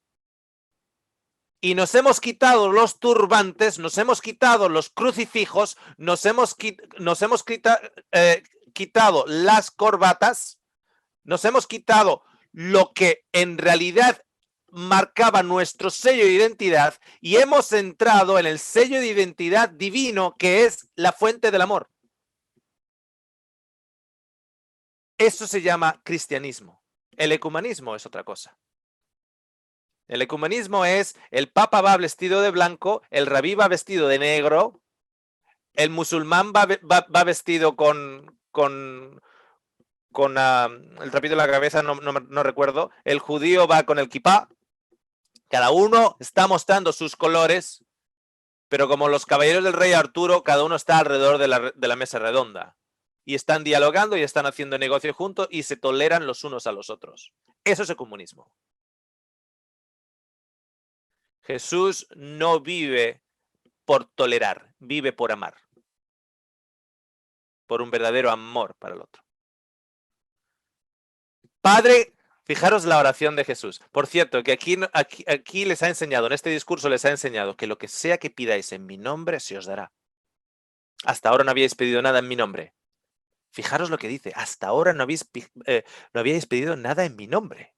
y nos hemos quitado los turbantes, nos hemos quitado los crucifijos, nos hemos quitado las corbatas, nos hemos quitado lo que en realidad marcaba nuestro sello de identidad, y hemos entrado en el sello de identidad divino, que es la fuente del amor. Eso se llama cristianismo. El ecumenismo es otra cosa. El ecumenismo es el papa va vestido de blanco, el rabí va vestido de negro, el musulmán va vestido con el trapito en la cabeza, no recuerdo, el judío va con el kipá. Cada uno está mostrando sus colores, pero como los caballeros del rey Arturo, cada uno está alrededor de la mesa redonda. Y están dialogando y están haciendo negocio juntos y se toleran los unos a los otros. Eso es el comunismo. Jesús no vive por tolerar, vive por amar. Por un verdadero amor para el otro. Padre, fijaros la oración de Jesús. Por cierto, que aquí les ha enseñado, en este discurso les ha enseñado que lo que sea que pidáis en mi nombre se os dará. Hasta ahora no habíais pedido nada en mi nombre. Fijaros lo que dice, hasta ahora no habíais pedido nada en mi nombre.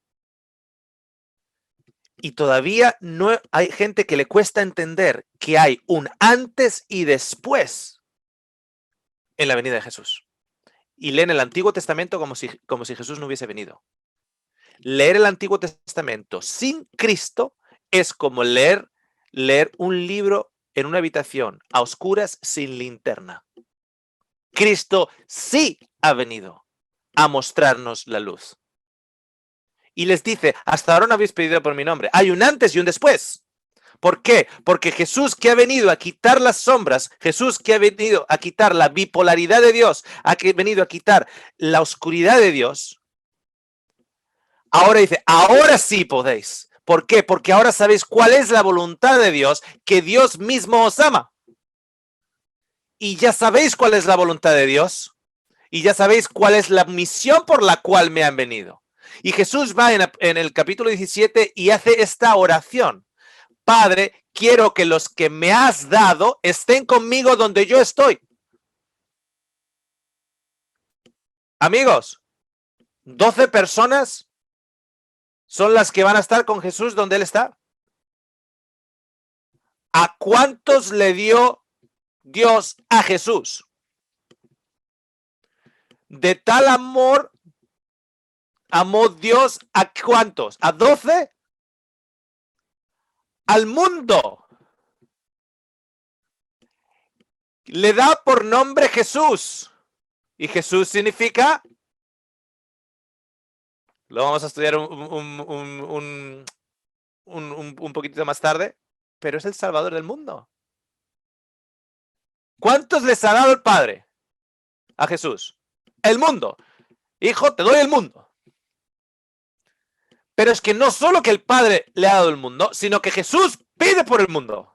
Y todavía no hay gente que le cuesta entender que hay un antes y después en la venida de Jesús. Y leen el Antiguo Testamento como si Jesús no hubiese venido. Leer el Antiguo Testamento sin Cristo es como leer un libro en una habitación a oscuras sin linterna. Cristo sí ha venido a mostrarnos la luz. Y les dice, hasta ahora no habéis pedido por mi nombre. Hay un antes y un después. ¿Por qué? Porque Jesús, que ha venido a quitar las sombras, Jesús, que ha venido a quitar la bipolaridad de Dios, venido a quitar la oscuridad de Dios, ahora dice, ahora sí podéis. ¿Por qué? Porque ahora sabéis cuál es la voluntad de Dios, que Dios mismo os ama. Y ya sabéis cuál es la voluntad de Dios. Y ya sabéis cuál es la misión por la cual me han venido. Y Jesús va en el capítulo 17 y hace esta oración. Padre, quiero que los que me has dado estén conmigo donde yo estoy. Amigos, 12 personas son las que van a estar con Jesús donde Él está. ¿A cuántos le dio Dios a Jesús? De tal amor amó Dios a cuántos, a 12, al mundo. Le da por nombre Jesús. Y Jesús significa, lo vamos a estudiar un poquitito más tarde, pero es el Salvador del mundo. ¿Cuántos les ha dado el Padre a Jesús? El mundo. Hijo, te doy el mundo. Pero es que no solo que el Padre le ha dado el mundo, sino que Jesús pide por el mundo.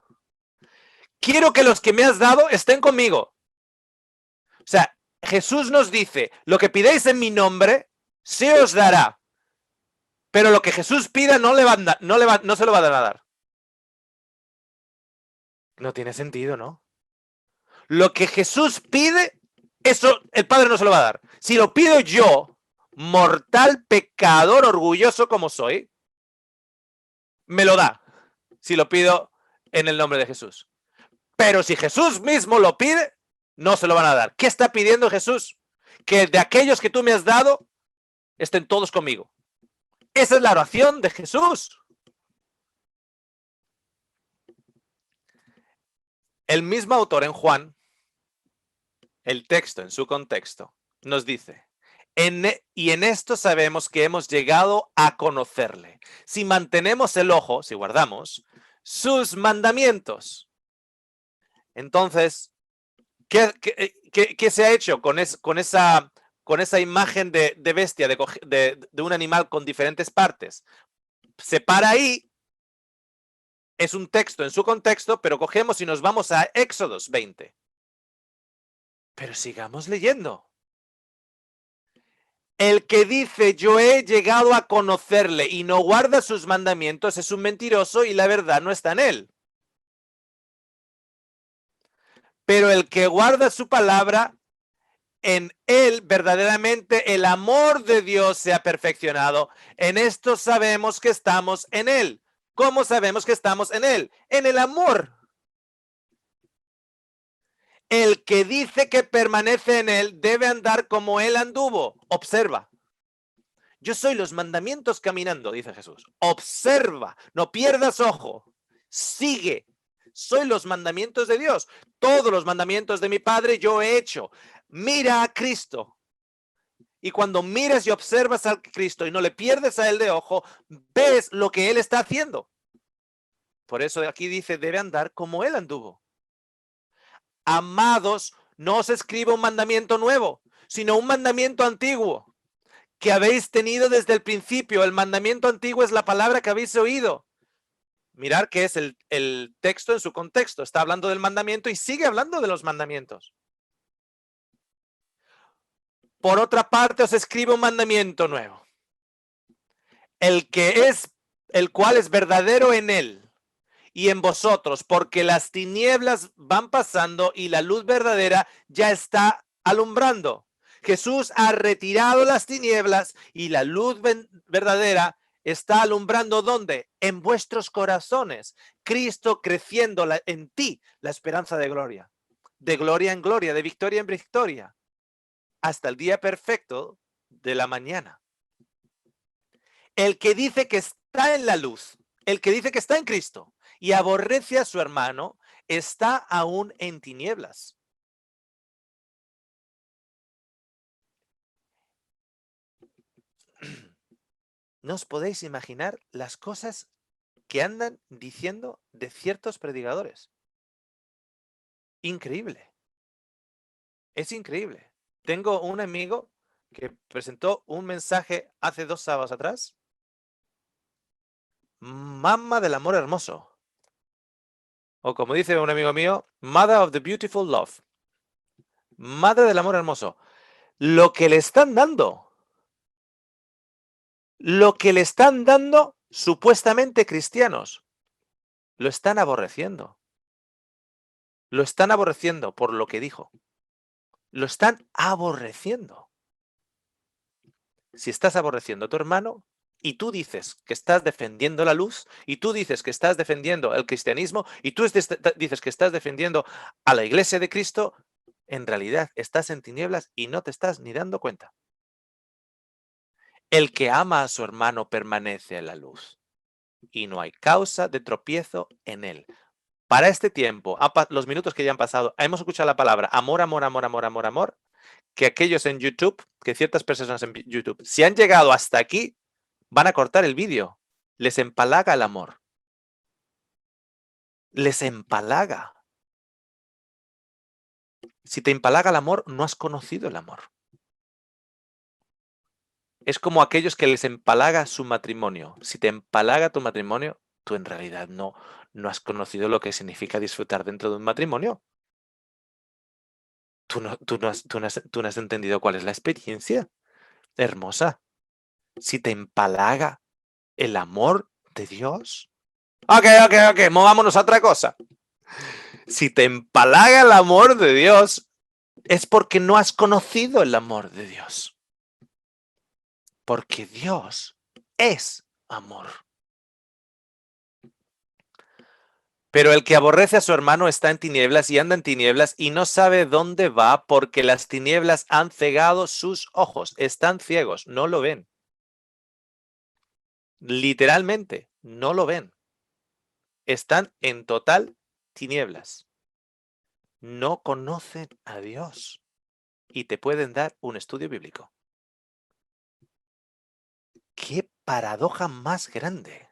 Quiero que los que me has dado estén conmigo. O sea, Jesús nos dice, lo que pidáis en mi nombre, se os dará. Pero lo que Jesús pida no se lo va a dar. No tiene sentido, ¿no? Lo que Jesús pide, eso el Padre no se lo va a dar. Si lo pido yo, mortal, pecador, orgulloso como soy, me lo da. Si lo pido en el nombre de Jesús. Pero si Jesús mismo lo pide, no se lo van a dar. ¿Qué está pidiendo Jesús? Que de aquellos que tú me has dado, estén todos conmigo. Esa es la oración de Jesús. El mismo autor en Juan, el texto en su contexto, nos dice, y en esto sabemos que hemos llegado a conocerle. Si mantenemos el ojo, si guardamos sus mandamientos. Entonces, ¿qué se ha hecho con esa imagen de bestia, de un animal con diferentes partes? Se para ahí, es un texto en su contexto, pero cogemos y nos vamos a Éxodos 20. Pero sigamos leyendo. El que dice yo he llegado a conocerle y no guarda sus mandamientos es un mentiroso y la verdad no está en él. Pero el que guarda su palabra, en él verdaderamente el amor de Dios se ha perfeccionado. En esto sabemos que estamos en él. ¿Cómo sabemos que estamos en él? En el amor. El que dice que permanece en él debe andar como él anduvo. Observa. Yo soy los mandamientos caminando, dice Jesús. Observa, no pierdas ojo. Sigue. Soy los mandamientos de Dios. Todos los mandamientos de mi Padre yo he hecho. Mira a Cristo. Y cuando miras y observas a Cristo y no le pierdes a él de ojo, ves lo que él está haciendo. Por eso aquí dice, debe andar como él anduvo. Amados, no os escribo un mandamiento nuevo, sino un mandamiento antiguo que habéis tenido desde el principio. El mandamiento antiguo es la palabra que habéis oído. Mirar que es el texto en su contexto. Está hablando del mandamiento y sigue hablando de los mandamientos. Por otra parte, os escribo un mandamiento nuevo. El cual es verdadero en él y en vosotros, porque las tinieblas van pasando y la luz verdadera ya está alumbrando. Jesús ha retirado las tinieblas y la luz verdadera está alumbrando. ¿Dónde? En vuestros corazones. Cristo creciendo en ti, la esperanza de gloria en gloria, de victoria en victoria, hasta el día perfecto de la mañana. El que dice que está en la luz, el que dice que está en Cristo y aborrece a su hermano, está aún en tinieblas. No os podéis imaginar las cosas que andan diciendo de ciertos predicadores. Increíble. Es increíble. Tengo un amigo que presentó un mensaje hace 2 sábados atrás. Mamá del amor hermoso. O como dice un amigo mío, Mother of the Beautiful Love. Madre del amor hermoso. Lo que le están dando. Lo que le están dando supuestamente cristianos. Lo están aborreciendo. Lo están aborreciendo por lo que dijo. Lo están aborreciendo. Si estás aborreciendo a tu hermano y tú dices que estás defendiendo la luz y tú dices que estás defendiendo el cristianismo y tú dices que estás defendiendo a la iglesia de Cristo, en realidad estás en tinieblas y no te estás ni dando cuenta. El que ama a su hermano permanece en la luz y no hay causa de tropiezo en él. Para este tiempo, los minutos que ya han pasado, hemos escuchado la palabra amor, amor, amor, amor, amor, amor, que aquellos en YouTube, que ciertas personas en YouTube, si han llegado hasta aquí, van a cortar el vídeo. Les empalaga el amor. Les empalaga. Si te empalaga el amor, no has conocido el amor. Es como aquellos que les empalaga su matrimonio. Si te empalaga tu matrimonio, tú en realidad no has conocido lo que significa disfrutar dentro de un matrimonio. Tú no has entendido cuál es la experiencia hermosa. Si te empalaga el amor de Dios. Ok, movámonos a otra cosa. Si te empalaga el amor de Dios, es porque no has conocido el amor de Dios. Porque Dios es amor. Pero el que aborrece a su hermano está en tinieblas y anda en tinieblas y no sabe dónde va porque las tinieblas han cegado sus ojos. Están ciegos, no lo ven. Literalmente, no lo ven. Están en total tinieblas. No conocen a Dios y te pueden dar un estudio bíblico. ¡Qué paradoja más grande!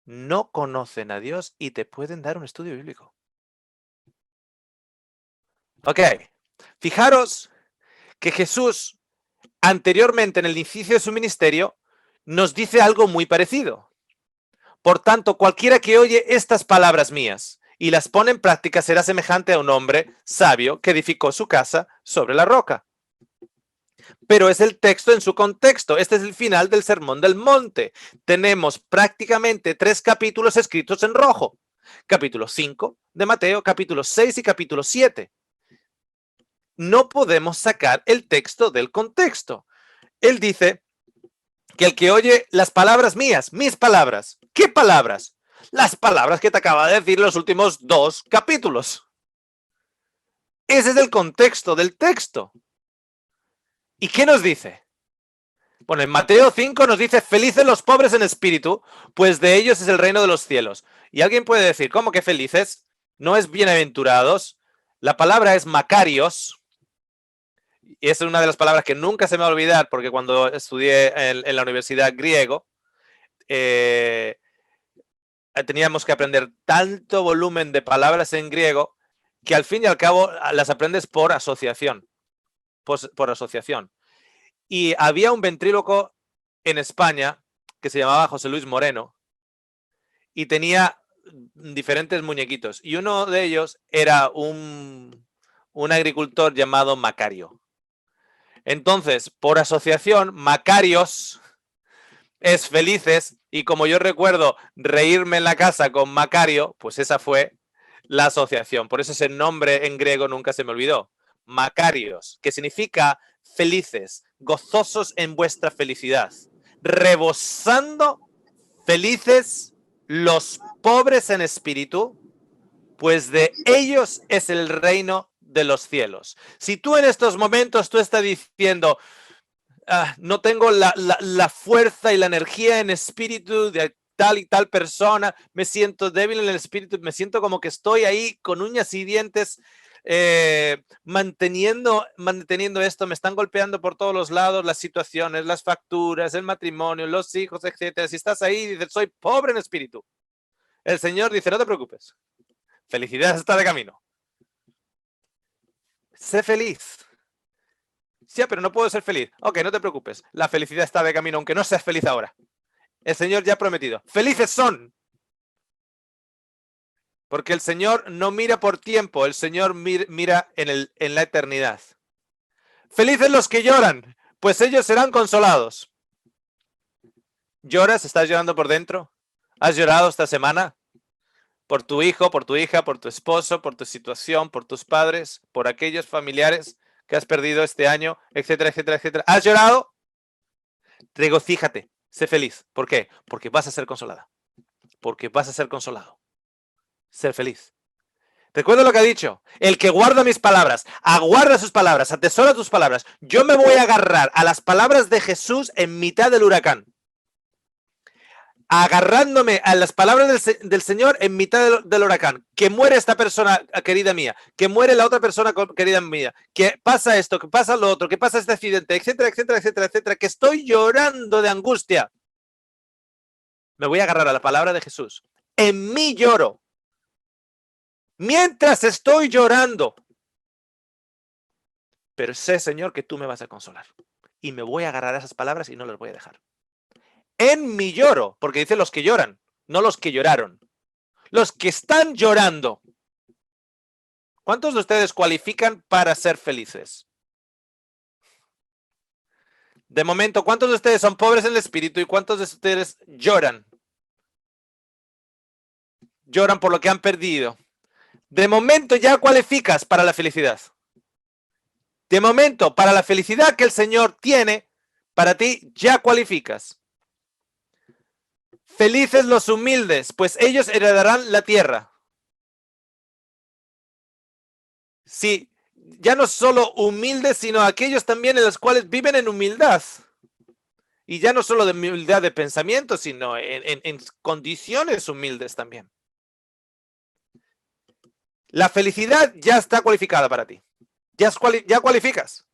No conocen a Dios y te pueden dar un estudio bíblico. Ok, fijaros que Jesús, anteriormente en el inicio de su ministerio, nos dice algo muy parecido. Por tanto, cualquiera que oye estas palabras mías y las pone en práctica será semejante a un hombre sabio que edificó su casa sobre la roca. Pero es el texto en su contexto. Este es el final del Sermón del Monte. Tenemos prácticamente 3 capítulos escritos en rojo. Capítulo 5 de Mateo, capítulo 6 y capítulo 7. No podemos sacar el texto del contexto. Él dice que el que oye las palabras mías, mis palabras. ¿Qué palabras? Las palabras que te acaba de decir los últimos 2 capítulos. Ese es el contexto del texto. ¿Y qué nos dice? Bueno, en Mateo 5 nos dice, felices los pobres en espíritu, pues de ellos es el reino de los cielos. Y alguien puede decir, ¿cómo que felices? No es bienaventurados. La palabra es macarios. Y es una de las palabras que nunca se me va a olvidar, porque cuando estudié en la universidad griego, teníamos que aprender tanto volumen de palabras en griego que al fin y al cabo las aprendes por asociación. Por asociación. Y había un ventríloco en España que se llamaba José Luis Moreno y tenía diferentes muñequitos. Y uno de ellos era un agricultor llamado Macario. Entonces, por asociación, Macarios es felices y como yo recuerdo reírme en la casa con Macario, pues esa fue la asociación. Por eso ese nombre en griego nunca se me olvidó. Macarios, que significa felices, gozosos en vuestra felicidad, rebosando felices los pobres en espíritu, pues de ellos es el reino de los cielos. Si tú en estos momentos tú estás diciendo, no tengo la fuerza y la energía en espíritu de tal y tal persona, me siento débil en el espíritu, me siento como que estoy ahí con uñas y dientes, manteniendo esto, me están golpeando por todos los lados las situaciones, las facturas, el matrimonio, los hijos, etcétera. Si estás ahí y dices, soy pobre en espíritu, el Señor dice, no te preocupes, felicidad está de camino. Sé feliz. Sí, pero no puedo ser feliz. Ok, no te preocupes, la felicidad está de camino, aunque no seas feliz ahora. El Señor ya ha prometido, felices son. Porque el Señor no mira por tiempo, el Señor mira en la eternidad. Felices los que lloran, pues ellos serán consolados. ¿Lloras? ¿Estás llorando por dentro? ¿Has llorado esta semana? Por tu hijo, por tu hija, por tu esposo, por tu situación, por tus padres, por aquellos familiares que has perdido este año, etcétera, etcétera, etcétera. ¿Has llorado? Regocíjate, sé feliz. ¿Por qué? Porque vas a ser consolada. Porque vas a ser consolado. Ser feliz. Recuerda lo que ha dicho, el que guarda mis palabras, aguarda sus palabras, atesora tus palabras. Yo me voy a agarrar a las palabras de Jesús en mitad del huracán. Agarrándome a las palabras del Señor en mitad del huracán. Que muere esta persona querida mía, que muere la otra persona querida mía, que pasa esto, que pasa lo otro, que pasa este accidente, etcétera, etcétera, etcétera, etcétera, que estoy llorando de angustia. Me voy a agarrar a la palabra de Jesús. En mí lloro. Mientras estoy llorando. Pero sé, Señor, que tú me vas a consolar. Y me voy a agarrar a esas palabras y no las voy a dejar. En mi lloro, porque dice los que lloran, no los que lloraron. Los que están llorando. ¿Cuántos de ustedes cualifican para ser felices? De momento, ¿cuántos de ustedes son pobres en el espíritu y cuántos de ustedes lloran? Lloran por lo que han perdido. De momento ya cualificas para la felicidad. De momento, para la felicidad que el Señor tiene, para ti ya cualificas. Felices los humildes, pues ellos heredarán la tierra. Sí, ya no solo humildes, sino aquellos también en los cuales viven en humildad. Y ya no solo de humildad de pensamiento, sino en condiciones humildes también. La felicidad ya está cualificada para ti. Ya cualificas.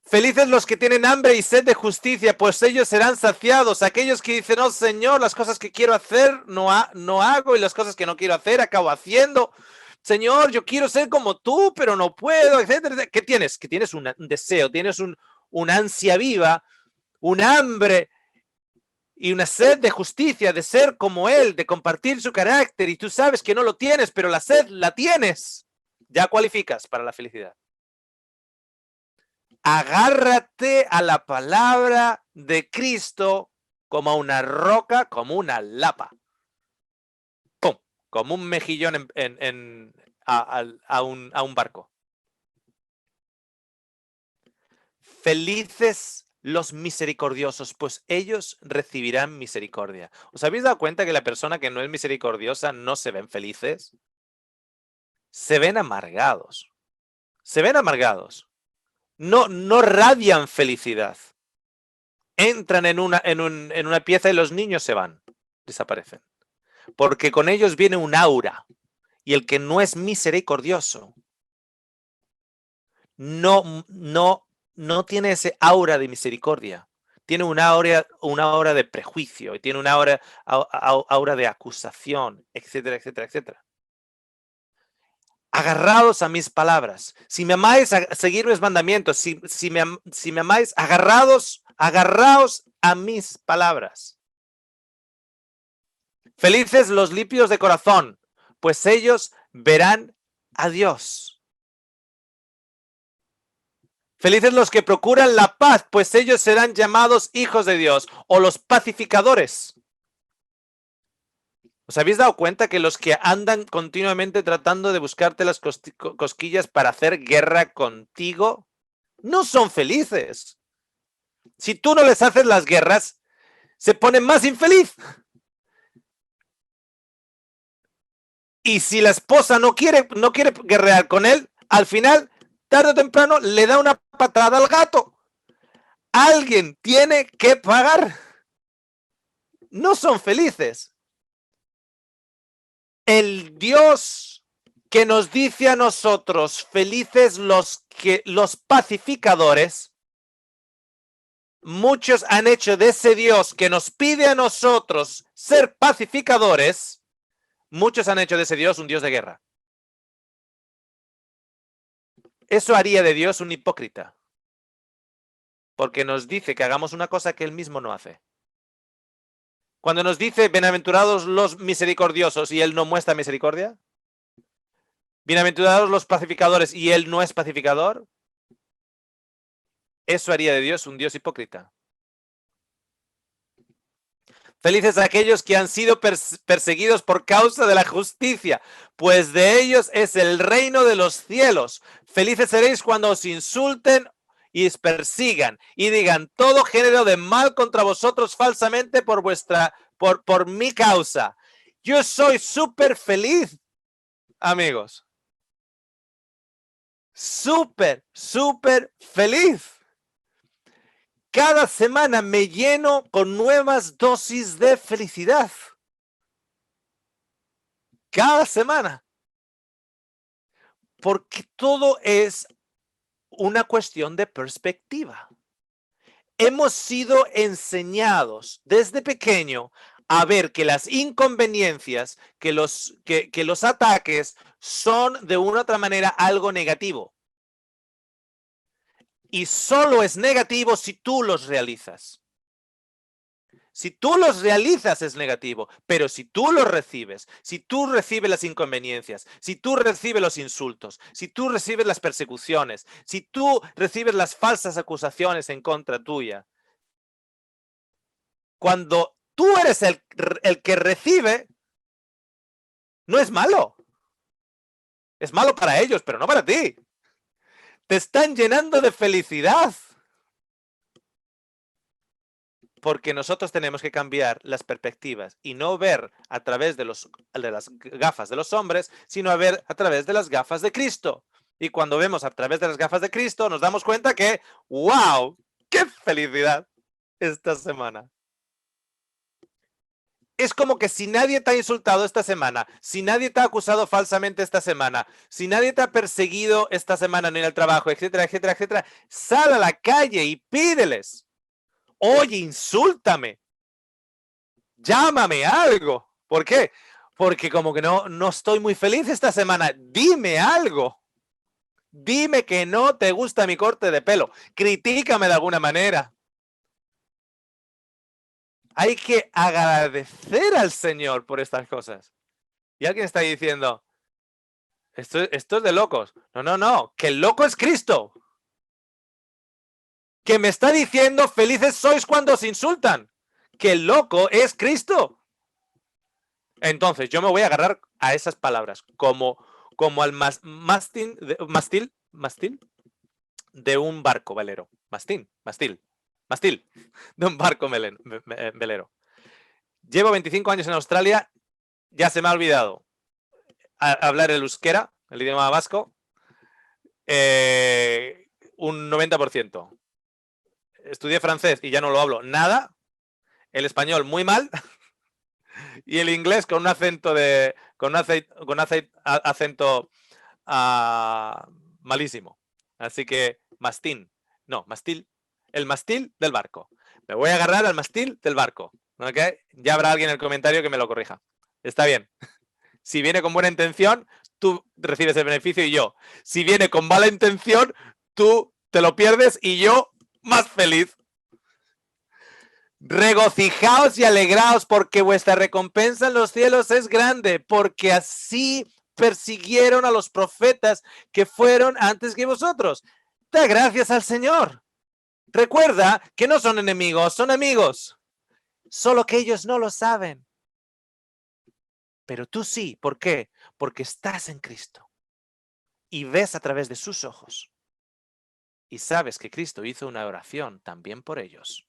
Felices los que tienen hambre y sed de justicia, pues ellos serán saciados. Aquellos que dicen, oh Señor, las cosas que quiero hacer no hago y las cosas que no quiero hacer acabo haciendo. Señor, yo quiero ser como tú, pero no puedo, etcétera. ¿Qué tienes? Que tienes un deseo, tienes una ansia viva, un hambre y una sed de justicia, de ser como Él, de compartir su carácter. Y tú sabes que no lo tienes, pero la sed la tienes. Ya cualificas para la felicidad. Agárrate a la palabra de Cristo como a una roca, como una lapa. ¡Pum! Como un mejillón a un barco. Felices los misericordiosos, pues ellos recibirán misericordia. ¿Os habéis dado cuenta que la persona que no es misericordiosa no se ven felices? Se ven amargados. Se ven amargados. No radian felicidad. Entran en una pieza y los niños se van, desaparecen. Porque con ellos viene un aura. Y el que no es misericordioso no tiene ese aura de misericordia. Tiene una aura de prejuicio, y tiene una aura de acusación, etcétera, etcétera, etcétera. Agarrados a mis palabras. Si me amáis, a seguir mis mandamientos. Si me amáis, agarraos a mis palabras. Felices los limpios de corazón, pues ellos verán a Dios. Felices los que procuran la paz, pues ellos serán llamados hijos de Dios, o los pacificadores. ¿Os habéis dado cuenta que los que andan continuamente tratando de buscarte las cosquillas para hacer guerra contigo no son felices? Si tú no les haces las guerras, se ponen más infeliz. Y si la esposa no quiere guerrear con él, al final, tarde o temprano, le da una patada al gato. Alguien tiene que pagar. No son felices. El Dios que nos dice a nosotros, felices los pacificadores. Muchos han hecho de ese Dios que nos pide a nosotros ser pacificadores, muchos han hecho de ese Dios un Dios de guerra. Eso haría de Dios un hipócrita, porque nos dice que hagamos una cosa que él mismo no hace. Cuando nos dice, bienaventurados los misericordiosos, y él no muestra misericordia. Bienaventurados los pacificadores, y él no es pacificador. Eso haría de Dios un Dios hipócrita. Felices aquellos que han sido perseguidos por causa de la justicia, pues de ellos es el reino de los cielos. Felices seréis cuando os insulten y os persigan y digan todo género de mal contra vosotros falsamente por mi causa. Yo soy súper feliz, amigos. Súper feliz. Cada semana me lleno con nuevas dosis de felicidad. Cada semana. Porque todo es una cuestión de perspectiva. Hemos sido enseñados desde pequeño a ver que las inconveniencias, que los ataques son de una u otra manera algo negativo. Y solo es negativo si tú los realizas. Si tú los realizas es negativo, pero si tú los recibes, si tú recibes las inconveniencias, si tú recibes los insultos, si tú recibes las persecuciones, si tú recibes las falsas acusaciones en contra tuya, cuando tú eres el que recibe, no es malo. Es malo para ellos, pero no para ti. Te están llenando de felicidad. Porque nosotros tenemos que cambiar las perspectivas y no ver a través de las gafas de los hombres, sino a ver a través de las gafas de Cristo. Y cuando vemos a través de las gafas de Cristo, nos damos cuenta que, ¡wow! ¡Qué felicidad esta semana! Es como que si nadie te ha insultado esta semana, si nadie te ha acusado falsamente esta semana, si nadie te ha perseguido esta semana en el trabajo, etcétera, etcétera, etcétera, sal a la calle y pídeles. Oye, insúltame. Llámame algo. ¿Por qué? Porque como que no estoy muy feliz esta semana. Dime algo. Dime que no te gusta mi corte de pelo. Critícame de alguna manera. Hay que agradecer al Señor por estas cosas. Y alguien está diciendo, esto es de locos. No, que el loco es Cristo. Que me está diciendo, felices sois cuando os insultan. Que el loco es Cristo. Entonces, yo me voy a agarrar a esas palabras como al mástil de un barco velero. Mástil de un barco velero. Llevo 25 años en Australia, ya se me ha olvidado hablar el euskera, el idioma vasco, un 90%. Estudié francés y ya no lo hablo nada. El español muy mal. Y el inglés con un acento malísimo. Así que mastín. No, mástil. El mástil del barco. Me voy a agarrar al mástil del barco. ¿Okay? Ya habrá alguien en el comentario que me lo corrija. Está bien. Si viene con buena intención, tú recibes el beneficio y yo. Si viene con mala intención, tú te lo pierdes y yo más feliz. Regocijaos y alegraos porque vuestra recompensa en los cielos es grande, porque así persiguieron a los profetas que fueron antes que vosotros. Da gracias al Señor. Recuerda que no son enemigos, son amigos. Solo que ellos no lo saben. Pero tú sí. ¿Por qué? Porque estás en Cristo y ves a través de sus ojos. Y sabes que Cristo hizo una oración también por ellos.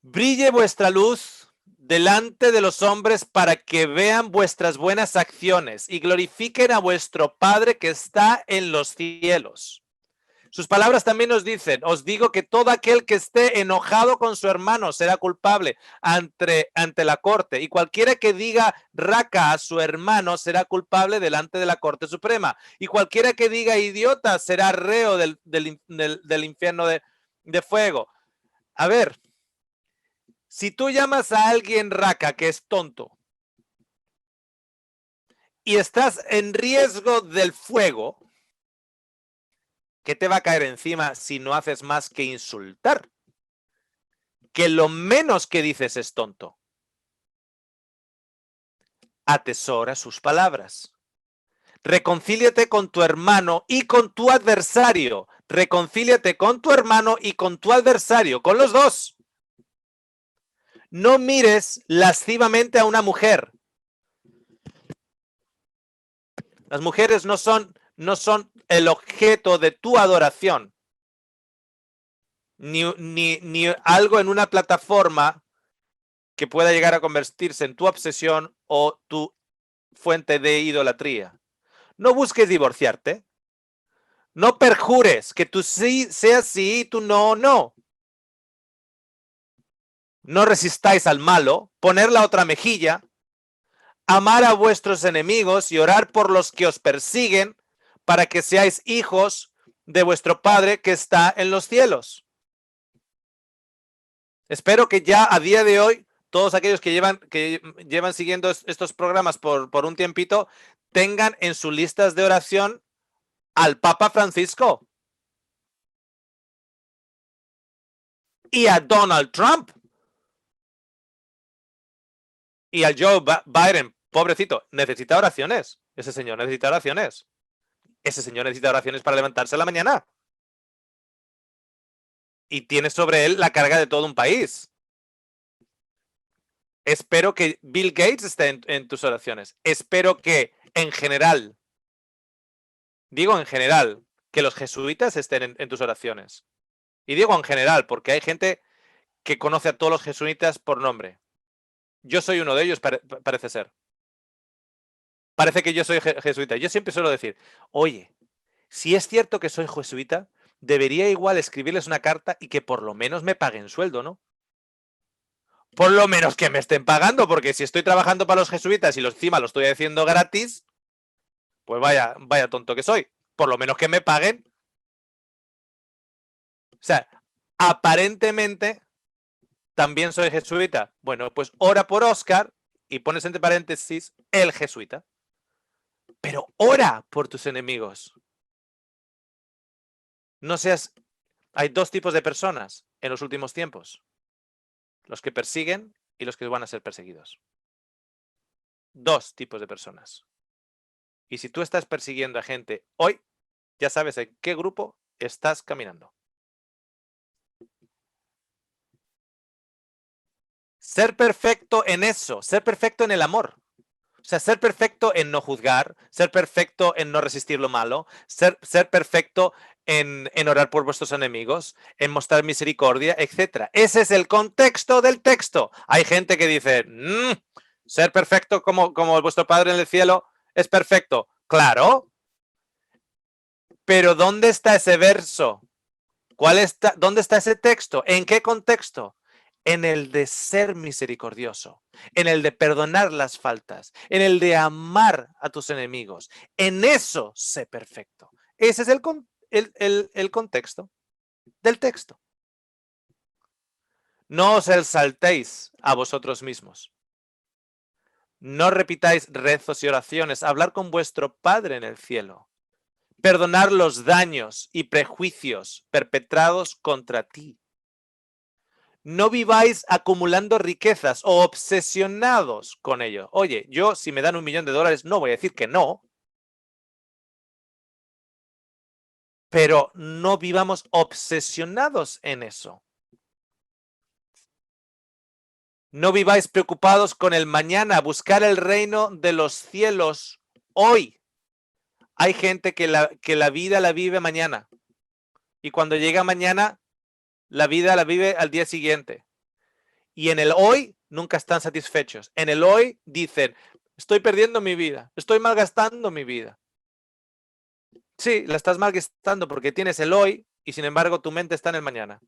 Brille vuestra luz delante de los hombres para que vean vuestras buenas acciones y glorifiquen a vuestro Padre que está en los cielos. Sus palabras también nos dicen, os digo que todo aquel que esté enojado con su hermano será culpable ante la corte, y cualquiera que diga raca a su hermano será culpable delante de la Corte Suprema, y cualquiera que diga idiota será reo del infierno de fuego. A ver, si tú llamas a alguien raca, que es tonto, y estás en riesgo del fuego, ¿qué te va a caer encima si no haces más que insultar? Que lo menos que dices es tonto. Atesora sus palabras. Reconcíliate con tu hermano y con tu adversario. Reconcíliate con tu hermano y con tu adversario, con los dos. No mires lascivamente a una mujer. Las mujeres no son el objeto de tu adoración. Ni algo en una plataforma que pueda llegar a convertirse en tu obsesión o tu fuente de idolatría. No busques divorciarte. No perjures que tú sí seas sí y tú no, no. No resistáis al malo, poner la otra mejilla, amar a vuestros enemigos y orar por los que os persiguen para que seáis hijos de vuestro Padre que está en los cielos. Espero que ya a día de hoy todos aquellos que llevan siguiendo estos programas por un tiempito tengan en sus listas de oración al Papa Francisco y a Donald Trump y al Joe Biden. Pobrecito, necesita oraciones. Ese señor necesita oraciones. Ese señor necesita oraciones para levantarse a la mañana. Y tiene sobre él la carga de todo un país. Espero que Bill Gates esté en tus oraciones. Espero que, en general, digo en general, que los jesuitas estén en tus oraciones. Y digo en general, porque hay gente que conoce a todos los jesuitas por nombre. Yo soy uno de ellos, parece ser. Parece que yo soy jesuita. Yo siempre suelo decir, oye, si es cierto que soy jesuita, debería igual escribirles una carta y que por lo menos me paguen sueldo, ¿no? Por lo menos que me estén pagando, porque si estoy trabajando para los jesuitas y encima lo estoy haciendo gratis, pues vaya tonto que soy. Por lo menos que me paguen. O sea, aparentemente también soy jesuita. Bueno, pues ora por Oscar y pones entre paréntesis el jesuita. Pero ora por tus enemigos. No seas... Hay dos tipos de personas en los últimos tiempos. Los que persiguen y los que van a ser perseguidos. Dos tipos de personas. Y si tú estás persiguiendo a gente hoy, ya sabes en qué grupo estás caminando. Ser perfecto en eso, ser perfecto en el amor. O sea, ser perfecto en no juzgar, ser perfecto en no resistir lo malo, ser perfecto en orar por vuestros enemigos, en mostrar misericordia, etc. Ese es el contexto del texto. Hay gente que dice, ser perfecto como vuestro Padre en el cielo es perfecto. Claro. Pero ¿dónde está ese verso? ¿Dónde está ese texto? ¿En qué contexto? En el de ser misericordioso, en el de perdonar las faltas, en el de amar a tus enemigos. En eso sé perfecto. Ese es el contexto del texto. No os exaltéis a vosotros mismos. No repitáis rezos y oraciones. Hablar con vuestro Padre en el cielo. Perdonar los daños y prejuicios perpetrados contra ti. No viváis acumulando riquezas o obsesionados con ello. Oye, yo si me dan $1 millón no voy a decir que no. Pero no vivamos obsesionados en eso. No viváis preocupados con el mañana. Buscar el reino de los cielos hoy. Hay gente que la vida la vive mañana. Y cuando llega mañana, la vida la vive al día siguiente. Y en el hoy nunca están satisfechos. En el hoy dicen, estoy perdiendo mi vida, estoy malgastando mi vida. Sí, la estás malgastando porque tienes el hoy y sin embargo tu mente está en el mañana.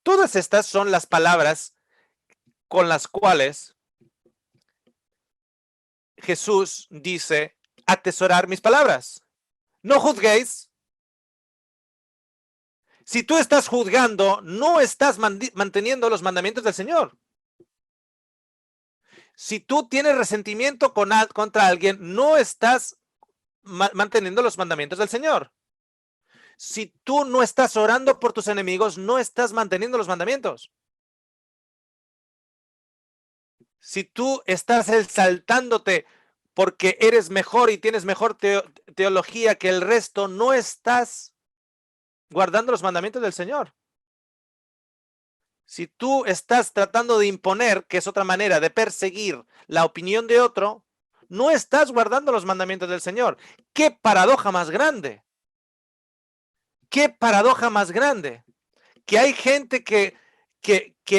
Todas estas son las palabras con las cuales Jesús dice atesorar mis palabras. No juzguéis. Si tú estás juzgando, no estás manteniendo los mandamientos del Señor. Si tú tienes resentimiento contra alguien, no estás manteniendo los mandamientos del Señor. Si tú no estás orando por tus enemigos, no estás manteniendo los mandamientos. Si tú estás exaltándote porque eres mejor y tienes mejor teología que el resto, no estás guardando los mandamientos del Señor. Si tú estás tratando de imponer, que es otra manera de perseguir la opinión de otro, no estás guardando los mandamientos del Señor. ¡Qué paradoja más grande! ¡Qué paradoja más grande! Que hay gente que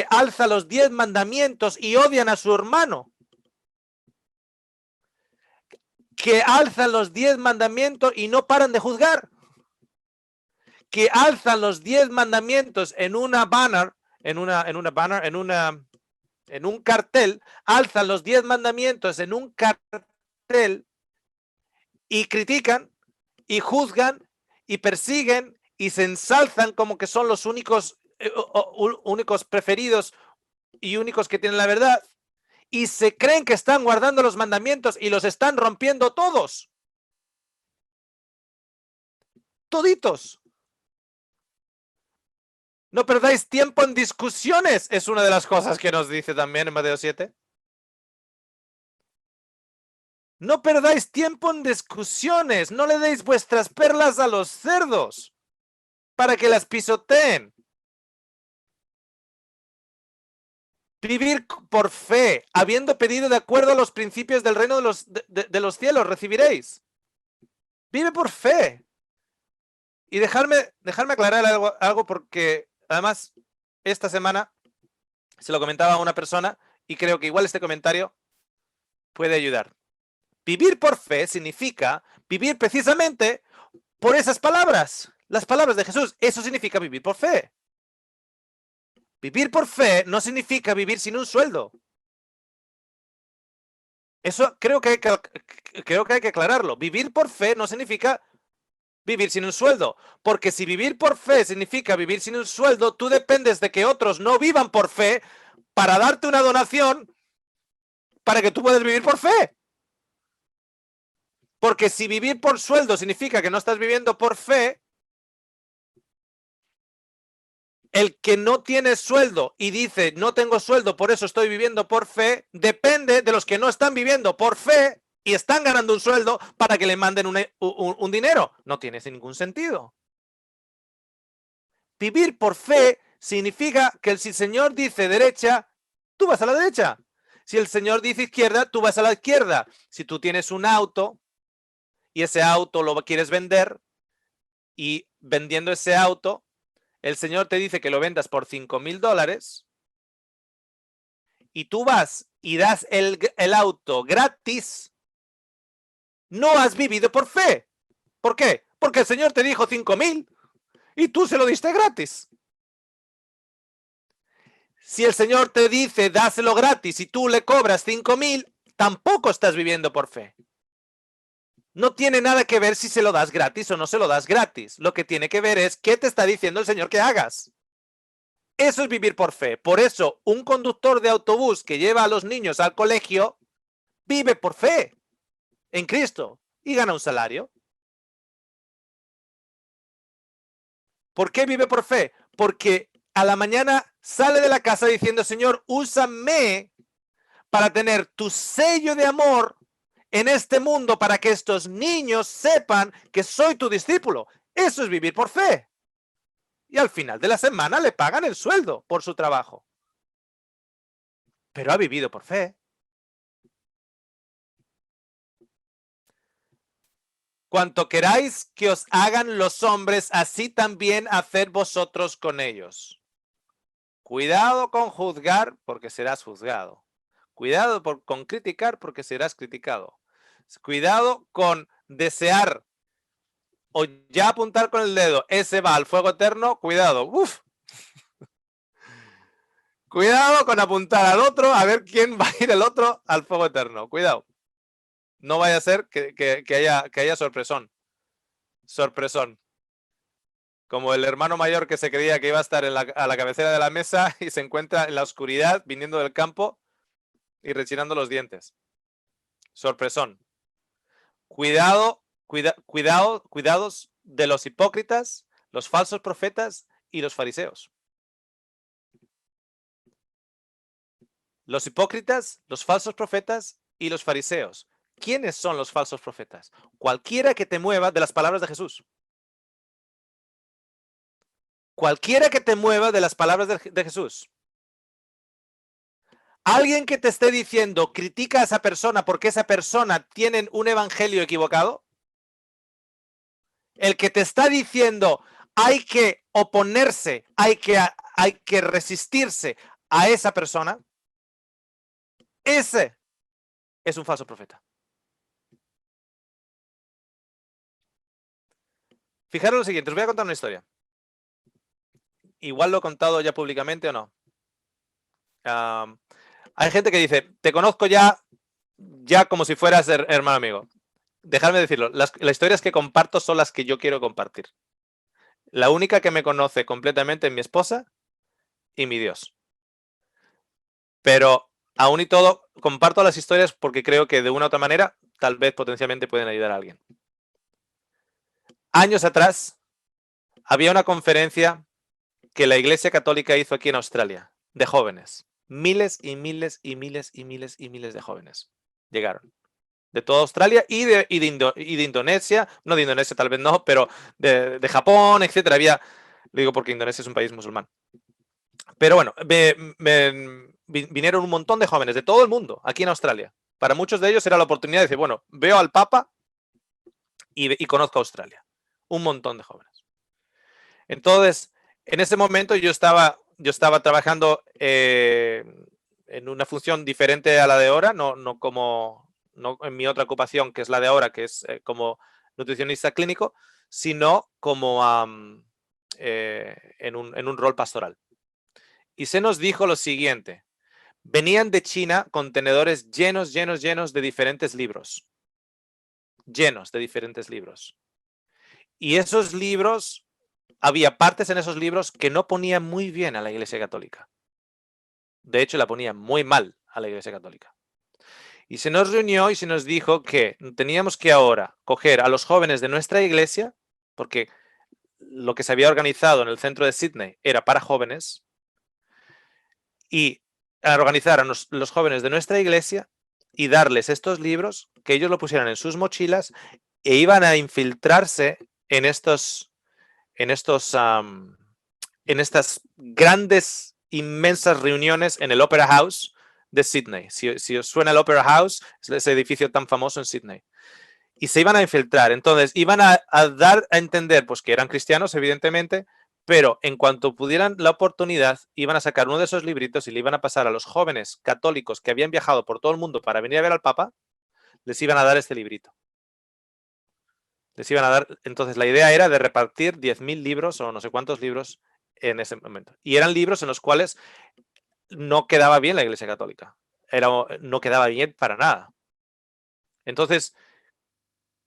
alza los 10 mandamientos y odian a su hermano. Que alzan los 10 mandamientos y no paran de juzgar. Que alzan los 10 mandamientos en una banner, en un cartel, alzan los 10 mandamientos en un cartel y critican y juzgan y persiguen y se ensalzan como que son los únicos preferidos y únicos que tienen la verdad, y se creen que están guardando los mandamientos y los están rompiendo todos. Toditos. No perdáis tiempo en discusiones, es una de las cosas que nos dice también en Mateo 7. No perdáis tiempo en discusiones, no le deis vuestras perlas a los cerdos para que las pisoteen. Vivir por fe, habiendo pedido de acuerdo a los principios del reino de los cielos, recibiréis. Vive por fe. Y dejarme aclarar algo porque además esta semana se lo comentaba a una persona y creo que igual este comentario puede ayudar. Vivir por fe significa vivir precisamente por esas palabras, las palabras de Jesús. Eso significa vivir por fe. Vivir por fe no significa vivir sin un sueldo. Eso creo que hay que aclararlo. Vivir por fe no significa vivir sin un sueldo, porque si vivir por fe significa vivir sin un sueldo, tú dependes de que otros no vivan por fe para darte una donación para que tú puedas vivir por fe. Porque si vivir por sueldo significa que no estás viviendo por fe, el que no tiene sueldo y dice no tengo sueldo, por eso estoy viviendo por fe, depende de los que no están viviendo por fe y están ganando un sueldo para que le manden un dinero. No tiene ningún sentido. Vivir por fe significa que si el Señor dice derecha, tú vas a la derecha. Si el Señor dice izquierda, tú vas a la izquierda. Si tú tienes un auto y ese auto lo quieres vender y vendiendo ese auto, el Señor te dice que lo vendas por $5,000 y tú vas y das el auto gratis, no has vivido por fe. ¿Por qué? Porque el Señor te dijo 5,000 y tú se lo diste gratis. Si el Señor te dice dáselo gratis y tú le cobras 5,000, tampoco estás viviendo por fe. No tiene nada que ver si se lo das gratis o no se lo das gratis. Lo que tiene que ver es qué te está diciendo el Señor que hagas. Eso es vivir por fe. Por eso, un conductor de autobús que lleva a los niños al colegio vive por fe en Cristo y gana un salario. ¿Por qué vive por fe? Porque a la mañana sale de la casa diciendo, Señor, úsame para tener tu sello de amor en este mundo para que estos niños sepan que soy tu discípulo. Eso es vivir por fe. Y al final de la semana le pagan el sueldo por su trabajo. Pero ha vivido por fe. Cuanto queráis que os hagan los hombres, así también haced vosotros con ellos. Cuidado con juzgar, porque serás juzgado. Cuidado con criticar, porque serás criticado. Cuidado con desear o ya apuntar con el dedo, ese va al fuego eterno, cuidado, uf. Cuidado con apuntar al otro a ver quién va a ir el otro al fuego eterno. Cuidado. No vaya a ser que haya sorpresón. Sorpresón. Como el hermano mayor que se creía que iba a estar a la cabecera de la mesa y se encuentra en la oscuridad viniendo del campo y rechinando los dientes. Sorpresón. Cuidado, cuidados de los hipócritas, los falsos profetas y los fariseos. Los hipócritas, los falsos profetas y los fariseos. ¿Quiénes son los falsos profetas? Cualquiera que te mueva de las palabras de Jesús. Cualquiera que te mueva de las palabras de Jesús. Alguien que te esté diciendo, critica a esa persona porque esa persona tiene un evangelio equivocado. El que te está diciendo, hay que oponerse, hay que resistirse a esa persona. Ese es un falso profeta. Fijaros lo siguiente, os voy a contar una historia. Igual lo he contado ya públicamente o no. Hay gente que dice, te conozco ya como si fueras hermano amigo. Dejadme decirlo, las historias que comparto son las que yo quiero compartir. La única que me conoce completamente es mi esposa y mi Dios. Pero aún y todo, comparto las historias porque creo que de una u otra manera, tal vez potencialmente pueden ayudar a alguien. Años atrás, había una conferencia que la Iglesia Católica hizo aquí en Australia, de jóvenes. Miles y miles y miles y miles y miles de jóvenes llegaron. De toda Australia y de Indonesia, no de Indonesia tal vez no, pero de Japón, etcétera. Había, le digo porque Indonesia es un país musulmán. Pero bueno, vinieron un montón de jóvenes de todo el mundo aquí en Australia. Para muchos de ellos era la oportunidad de decir, bueno, veo al Papa y conozco Australia. Un montón de jóvenes. Entonces, en ese momento yo estaba trabajando en una función diferente a la de ahora, no en mi otra ocupación, que es la de ahora, que es como nutricionista clínico, sino como en un rol pastoral. Y se nos dijo lo siguiente. Venían de China contenedores llenos de diferentes libros. Llenos de diferentes libros. Y esos libros, había partes en esos libros que no ponían muy bien a la Iglesia Católica. De hecho, la ponían muy mal a la Iglesia Católica. Y se nos reunió y se nos dijo que teníamos que ahora coger a los jóvenes de nuestra iglesia, porque lo que se había organizado en el centro de Sydney era para jóvenes, y organizar a los jóvenes de nuestra iglesia y darles estos libros, que ellos lo pusieran en sus mochilas e iban a infiltrarse en estas grandes, inmensas reuniones en el Opera House de Sydney. Si os suena el Opera House, es ese edificio tan famoso en Sydney. Y se iban a infiltrar. Entonces, iban a dar a entender pues, que eran cristianos, evidentemente, pero en cuanto pudieran la oportunidad, iban a sacar uno de esos libritos y le iban a pasar a los jóvenes católicos que habían viajado por todo el mundo para venir a ver al Papa, les iban a dar este librito. Les iban a dar, entonces la idea era de repartir 10.000 libros o no sé cuántos libros en ese momento. Y eran libros en los cuales no quedaba bien la Iglesia Católica. No quedaba bien para nada. Entonces,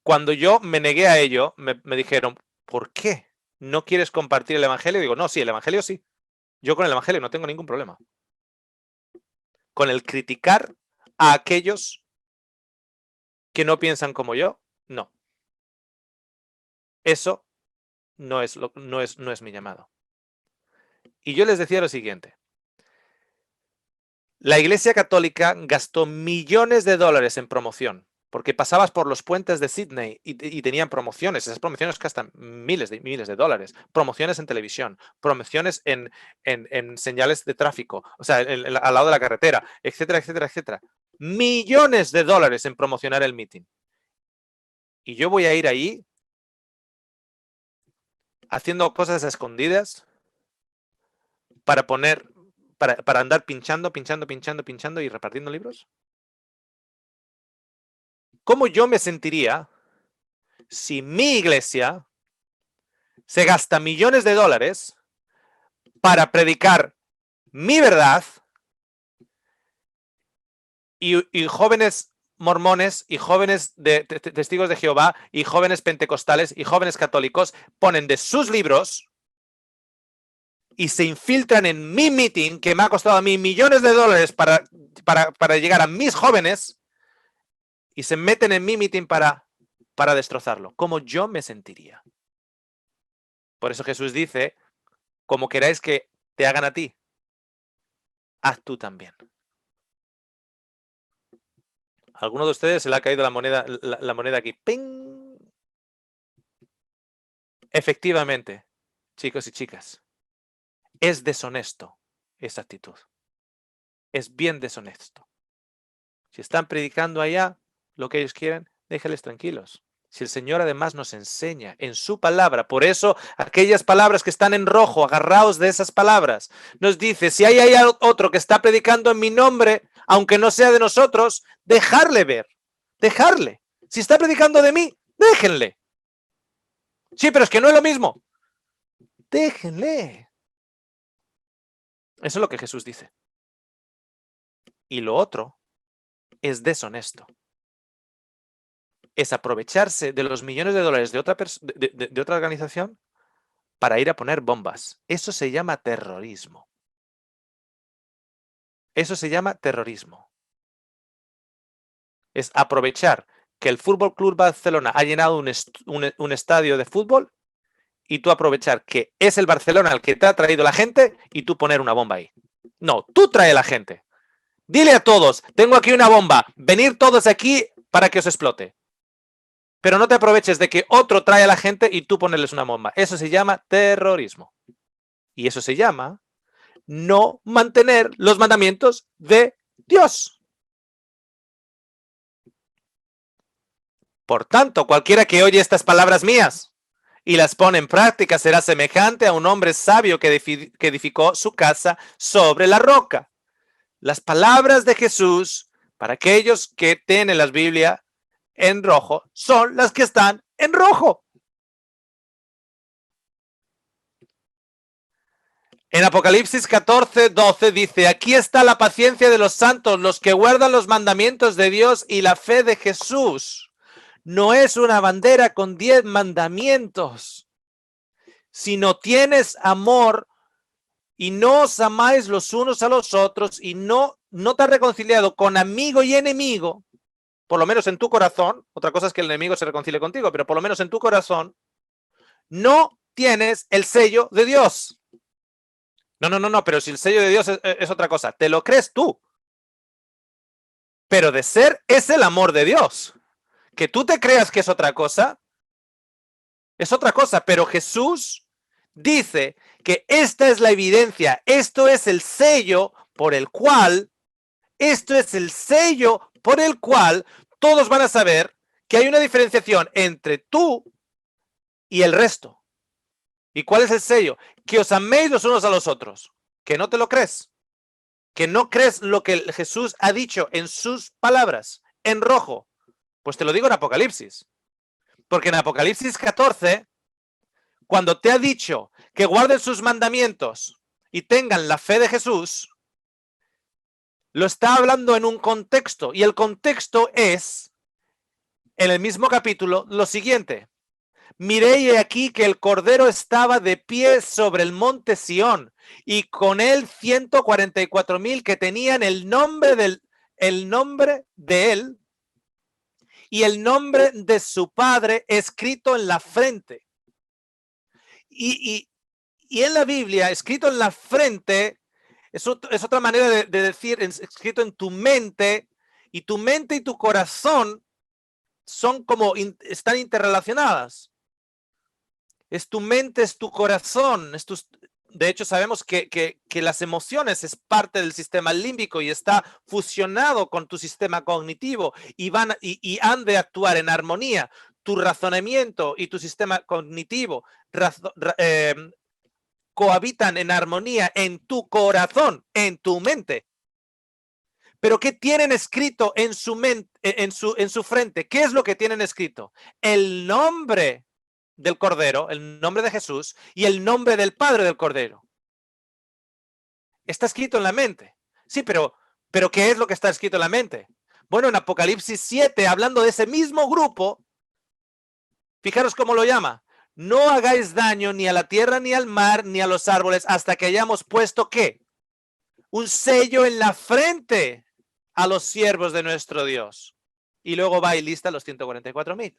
cuando yo me negué a ello, me dijeron, ¿por qué no quieres compartir el Evangelio? Y digo, no, sí, el Evangelio sí. Yo con el Evangelio no tengo ningún problema. Con el criticar a aquellos que no piensan como yo, no. Eso no es mi llamado. Y yo les decía lo siguiente. La Iglesia Católica gastó millones de dólares en promoción, porque pasabas por los puentes de Sydney y tenían promociones. Esas promociones gastan miles de dólares. Promociones en televisión, promociones en señales de tráfico, o sea, al lado de la carretera, etcétera, etcétera, etcétera. Millones de dólares en promocionar el meeting. Y yo voy a ir ahí haciendo cosas escondidas para andar pinchando y repartiendo libros. ¿Cómo yo me sentiría si mi iglesia se gasta millones de dólares para predicar mi verdad y jóvenes mormones y jóvenes testigos de Jehová y jóvenes pentecostales y jóvenes católicos ponen de sus libros y se infiltran en mi meeting que me ha costado a mí millones de dólares para llegar a mis jóvenes y se meten en mi meeting para destrozarlo. ¿Cómo yo me sentiría? Por eso Jesús dice, como queráis que te hagan a ti, haz tú también. ¿A alguno de ustedes se le ha caído la moneda aquí? ¡Ping! Efectivamente, chicos y chicas, es deshonesto esa actitud. Es bien deshonesto. Si están predicando allá lo que ellos quieren, déjenles tranquilos. Si el Señor además nos enseña en su palabra, por eso aquellas palabras que están en rojo, agarraos de esas palabras, nos dice, si hay otro que está predicando en mi nombre, aunque no sea de nosotros, dejarle ver, dejarle. Si está predicando de mí, déjenle. Sí, pero es que no es lo mismo. Déjenle. Eso es lo que Jesús dice. Y lo otro es deshonesto. Es aprovecharse de los millones de dólares de otra organización para ir a poner bombas. Eso se llama terrorismo. Eso se llama terrorismo. Es aprovechar que el Fútbol Club Barcelona ha llenado un estadio de fútbol y tú aprovechar que es el Barcelona el que te ha traído la gente y tú poner una bomba ahí. No, tú trae a la gente. Dile a todos, tengo aquí una bomba, venir todos aquí para que os explote. Pero no te aproveches de que otro trae a la gente y tú ponerles una bomba. Eso se llama terrorismo. Y eso se llama no mantener los mandamientos de Dios. Por tanto, cualquiera que oye estas palabras mías y las pone en práctica será semejante a un hombre sabio que edificó su casa sobre la roca. Las palabras de Jesús, para aquellos que tienen la Biblia en rojo, son las que están en rojo. En Apocalipsis 14:12 dice, aquí está la paciencia de los santos, los que guardan los mandamientos de Dios y la fe de Jesús. No es una bandera con 10 mandamientos. Si no tienes amor y no os amáis los unos a los otros y no te has reconciliado con amigo y enemigo, por lo menos en tu corazón, otra cosa es que el enemigo se reconcilie contigo, pero por lo menos en tu corazón, no tienes el sello de Dios. No, pero si el sello de Dios es otra cosa, te lo crees tú. Pero de ser es el amor de Dios. Que tú te creas que es otra cosa, pero Jesús dice que esta es la evidencia, esto es el sello por el cual todos van a saber que hay una diferenciación entre tú y el resto. ¿Y cuál es el sello? Que os améis los unos a los otros. Que no te lo crees. Que no crees lo que Jesús ha dicho en sus palabras, en rojo. Pues te lo digo en Apocalipsis. Porque en Apocalipsis 14, cuando te ha dicho que guarden sus mandamientos y tengan la fe de Jesús, lo está hablando en un contexto. Y el contexto es, en el mismo capítulo, lo siguiente. Miré y aquí que el Cordero estaba de pie sobre el monte Sión y con él 144,000 que tenían el nombre de él y el nombre de su padre escrito en la frente. Y en la Biblia, escrito en la frente, es otra manera de decir, escrito en tu mente, y tu mente y tu corazón son como, están interrelacionadas. Es tu mente, es tu corazón, de hecho sabemos que las emociones es parte del sistema límbico y está fusionado con tu sistema cognitivo y han de actuar en armonía. Tu razonamiento y tu sistema cognitivo cohabitan en armonía en tu corazón, en tu mente. Pero ¿qué tienen escrito en su mente, en su frente? ¿Qué es lo que tienen escrito? El nombre del Cordero, el nombre de Jesús y el nombre del Padre del Cordero. Está escrito en la mente. Sí, pero ¿qué es lo que está escrito en la mente? Bueno, en Apocalipsis 7, hablando de ese mismo grupo, fijaros cómo lo llama. No hagáis daño ni a la tierra, ni al mar, ni a los árboles, hasta que hayamos puesto, ¿qué? Un sello en la frente a los siervos de nuestro Dios. Y luego va y lista los 144,000.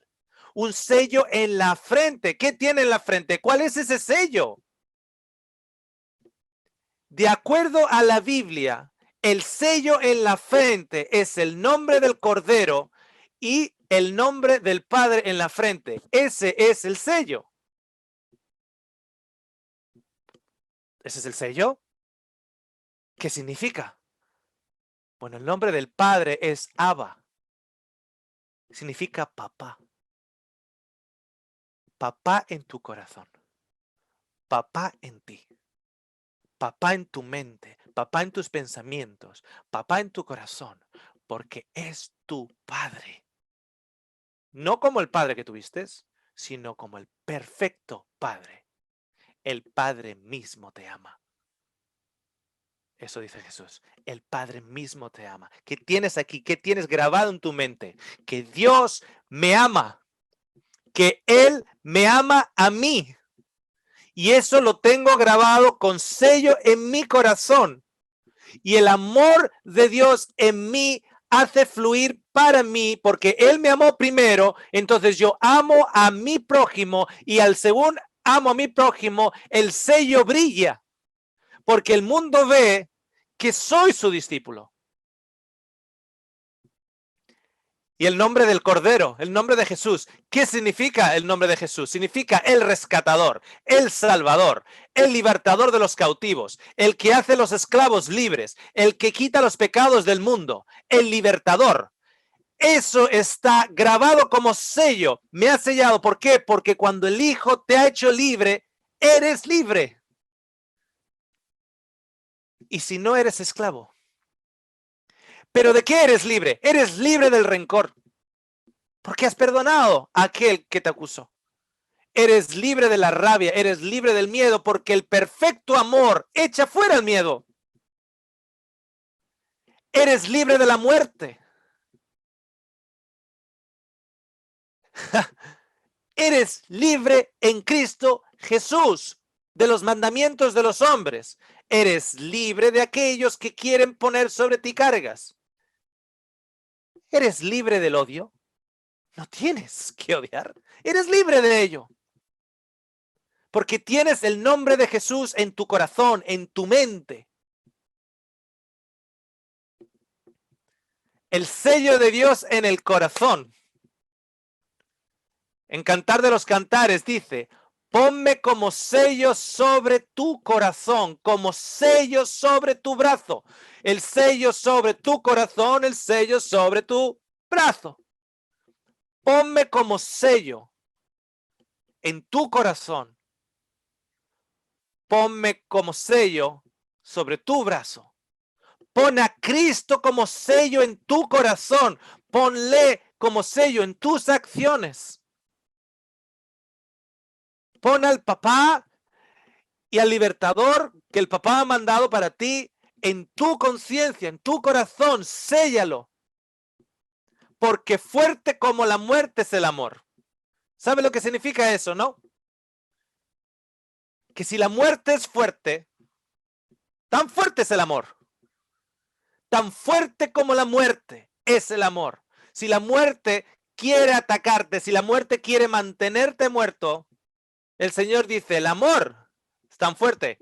Un sello en la frente. ¿Qué tiene en la frente? ¿Cuál es ese sello? De acuerdo a la Biblia, el sello en la frente es el nombre del Cordero y el nombre del Padre en la frente. Ese es el sello. ¿Ese es el sello? ¿Qué significa? Bueno, el nombre del Padre es Abba. Significa papá. Papá en tu corazón. Papá en ti. Papá en tu mente. Papá en tus pensamientos. Papá en tu corazón. Porque es tu Padre. No como el Padre que tuviste, sino como el perfecto Padre. El Padre mismo te ama. Eso dice Jesús. El Padre mismo te ama. ¿Qué tienes aquí? ¿Qué tienes grabado en tu mente? Que Dios me ama. Que Él me ama a mí. Y eso lo tengo grabado con sello en mi corazón. Y el amor de Dios en mí hace fluir para mí porque Él me amó primero. Entonces yo amo a mi prójimo y al según amo a mi prójimo, el sello brilla. Porque el mundo ve que soy su discípulo. Y el nombre del Cordero, el nombre de Jesús. ¿Qué significa el nombre de Jesús? Significa el rescatador, el salvador, el libertador de los cautivos, el que hace los esclavos libres, el que quita los pecados del mundo, el libertador. Eso está grabado como sello. Me ha sellado. ¿Por qué? Porque cuando el Hijo te ha hecho libre, eres libre. Y si no, eres esclavo. ¿Pero de qué eres libre? Eres libre del rencor. Porque has perdonado a aquel que te acusó. Eres libre de la rabia, eres libre del miedo, porque el perfecto amor echa fuera el miedo. Eres libre de la muerte. Eres libre en Cristo Jesús de los mandamientos de los hombres. Eres libre de aquellos que quieren poner sobre ti cargas. Eres libre del odio. No tienes que odiar. Eres libre de ello. Porque tienes el nombre de Jesús en tu corazón, en tu mente. El sello de Dios en el corazón. En Cantar de los Cantares dice, ponme como sello sobre tu corazón, como sello sobre tu brazo. El sello sobre tu corazón, el sello sobre tu brazo. Ponme como sello en tu corazón. Ponme como sello sobre tu brazo. Pon a Cristo como sello en tu corazón. Ponle como sello en tus acciones. Pon al papá y al libertador que el papá ha mandado para ti en tu conciencia, en tu corazón. Séllalo. Porque fuerte como la muerte es el amor. ¿Sabe lo que significa eso, no? Que si la muerte es fuerte, tan fuerte es el amor. Tan fuerte como la muerte es el amor. Si la muerte quiere atacarte, si la muerte quiere mantenerte muerto, el Señor dice, el amor es tan fuerte.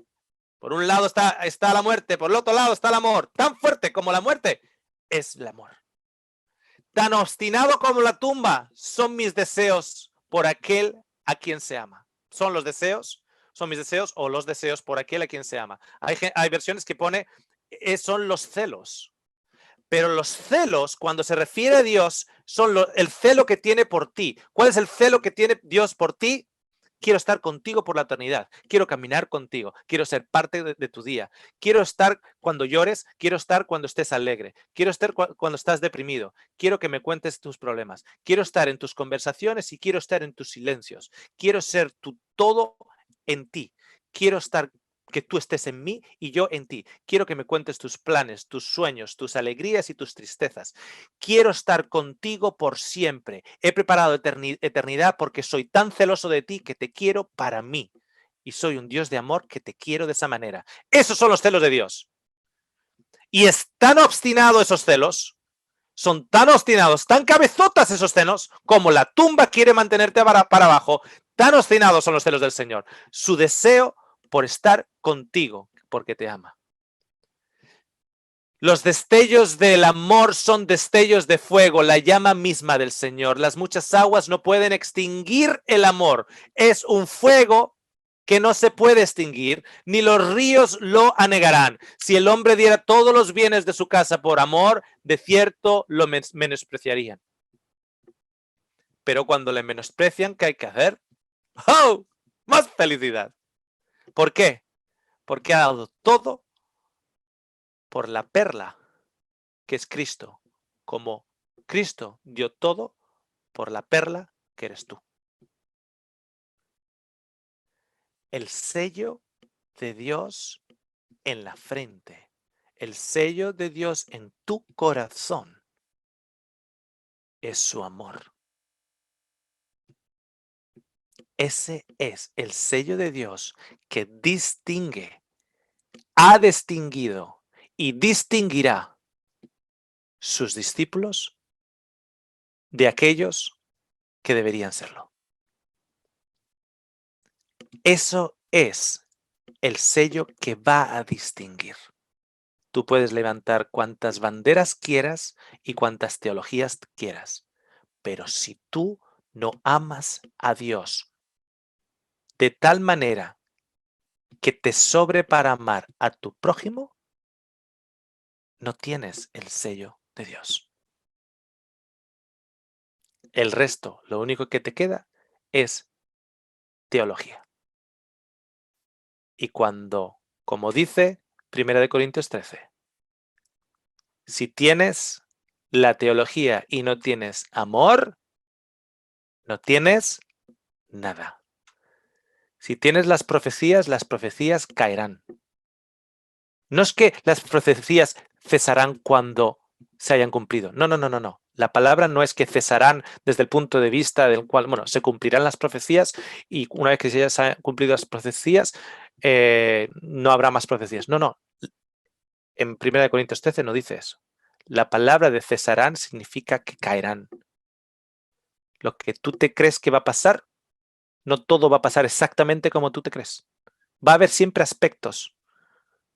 Por un lado está la muerte, por el otro lado está el amor. Tan fuerte como la muerte es el amor. Tan obstinado como la tumba son mis deseos por aquel a quien se ama. Son los deseos, son mis deseos o los deseos por aquel a quien se ama. Hay versiones que pone, son los celos. Pero los celos, cuando se refiere a Dios, son el celo que tiene por ti. ¿Cuál es el celo que tiene Dios por ti? quiero estar contigo por la eternidad, quiero caminar contigo, quiero ser parte de tu día, quiero estar cuando llores, quiero estar cuando estés alegre, quiero estar cuando estás deprimido, quiero que me cuentes tus problemas, quiero estar en tus conversaciones y quiero estar en tus silencios, quiero ser tu todo en ti, quiero estar que tú estés en mí y yo en ti. Quiero que me cuentes tus planes, tus sueños, tus alegrías y tus tristezas. Quiero estar contigo por siempre. He preparado eternidad porque soy tan celoso de ti que te quiero para mí. Y soy un Dios de amor que te quiero de esa manera. Esos son los celos de Dios. Y es tan obstinado esos celos, son tan obstinados, tan cabezotas esos celos, como la tumba quiere mantenerte para abajo. Tan obstinados son los celos del Señor. Su deseo por estar contigo, porque te ama. Los destellos del amor son destellos de fuego, la llama misma del Señor. Las muchas aguas no pueden extinguir el amor. Es un fuego que no se puede extinguir, ni los ríos lo anegarán. Si el hombre diera todos los bienes de su casa por amor, de cierto lo menospreciarían. Pero cuando le menosprecian, ¿qué hay que hacer? ¡Oh! Más felicidad. ¿Por qué? Porque ha dado todo por la perla que es Cristo, como Cristo dio todo por la perla que eres tú. El sello de Dios en la frente, el sello de Dios en tu corazón es su amor. Ese es el sello de Dios que distingue, ha distinguido y distinguirá sus discípulos de aquellos que deberían serlo. Eso es el sello que va a distinguir. Tú puedes levantar cuantas banderas quieras y cuantas teologías quieras, pero si tú no amas a Dios de tal manera que te sobre para amar a tu prójimo, no tienes el sello de Dios. El resto, lo único que te queda es teología. Y cuando, como dice 1 Corintios 13, si tienes la teología y no tienes amor, no tienes nada. Si tienes las profecías caerán. No es que las profecías cesarán cuando se hayan cumplido. No, no, no, no, no. La palabra no es que cesarán desde el punto de vista del cual, bueno, se cumplirán las profecías y una vez que se hayan cumplido las profecías, no habrá más profecías. No, no. En 1 Corintios 13 no dice eso. La palabra de cesarán significa que caerán. Lo que tú te crees que va a pasar, no todo va a pasar exactamente como tú te crees. Va a haber siempre aspectos,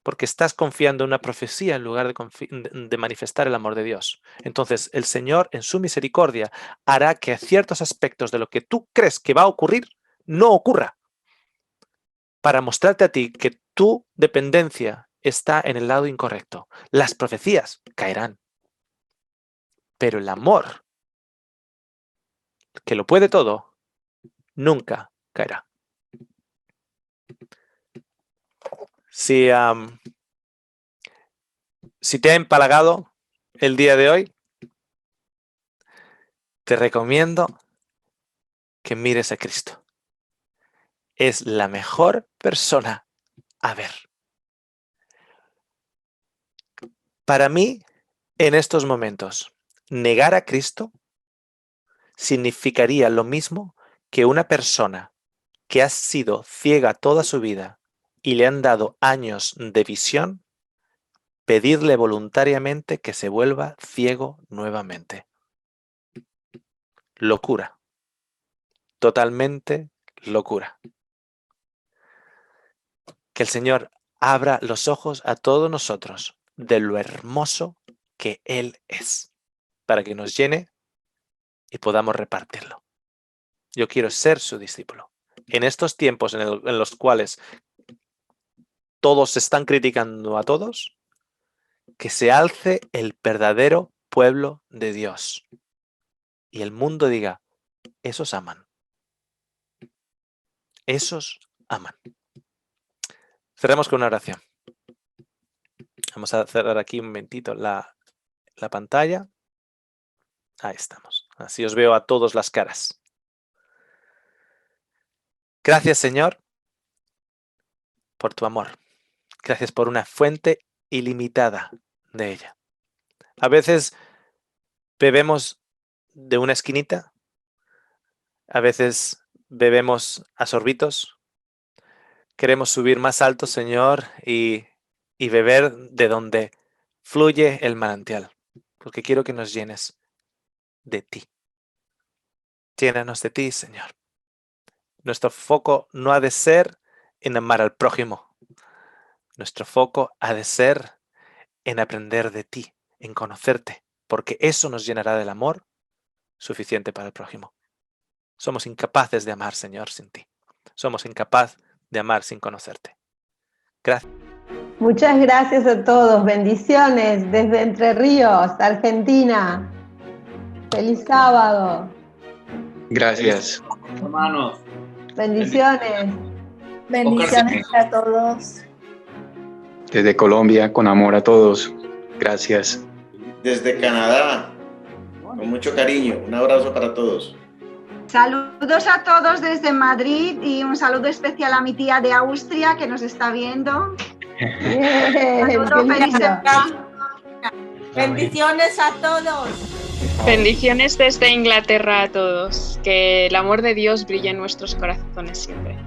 porque estás confiando en una profecía en lugar de manifestar el amor de Dios. Entonces, el Señor, en su misericordia, hará que ciertos aspectos de lo que tú crees que va a ocurrir, no ocurra, para mostrarte a ti que tu dependencia está en el lado incorrecto. Las profecías caerán, pero el amor, que lo puede todo, nunca caerá. Si te ha empalagado el día de hoy, te recomiendo que mires a Cristo. Es la mejor persona a ver. Para mí, en estos momentos, negar a Cristo significaría lo mismo que una persona que ha sido ciega toda su vida y le han dado años de visión, pedirle voluntariamente que se vuelva ciego nuevamente. Locura. Totalmente locura. Que el Señor abra los ojos a todos nosotros de lo hermoso que Él es, para que nos llene y podamos repartirlo. Yo quiero ser su discípulo. En estos tiempos en los cuales todos están criticando a todos, que se alce el verdadero pueblo de Dios. Y el mundo diga, esos aman. Esos aman. Cerremos con una oración. Vamos a cerrar aquí un momentito la pantalla. Ahí estamos. Así os veo a todos las caras. Gracias, Señor, por tu amor. Gracias por una fuente ilimitada de ella. A veces bebemos de una esquinita, a veces bebemos a sorbitos. Queremos subir más alto, Señor, y beber de donde fluye el manantial, porque quiero que nos llenes de ti. Llénanos de ti, Señor. Nuestro foco no ha de ser en amar al prójimo. Nuestro foco ha de ser en aprender de ti, en conocerte, porque eso nos llenará del amor suficiente para el prójimo. Somos incapaces de amar, Señor, sin ti. Somos incapaces de amar sin conocerte. Gracias. Muchas gracias a todos. Bendiciones desde Entre Ríos, Argentina. Feliz sábado. Gracias. Hermanos. Bendiciones. Bendiciones a todos. Desde Colombia, con amor a todos. Gracias. Desde Canadá, con mucho cariño. Un abrazo para todos. Saludos a todos desde Madrid y un saludo especial a mi tía de Austria que nos está viendo. Saludos, feliz semana. Bendiciones a todos. Bendiciones desde Inglaterra a todos. Que el amor de Dios brille en nuestros corazones siempre.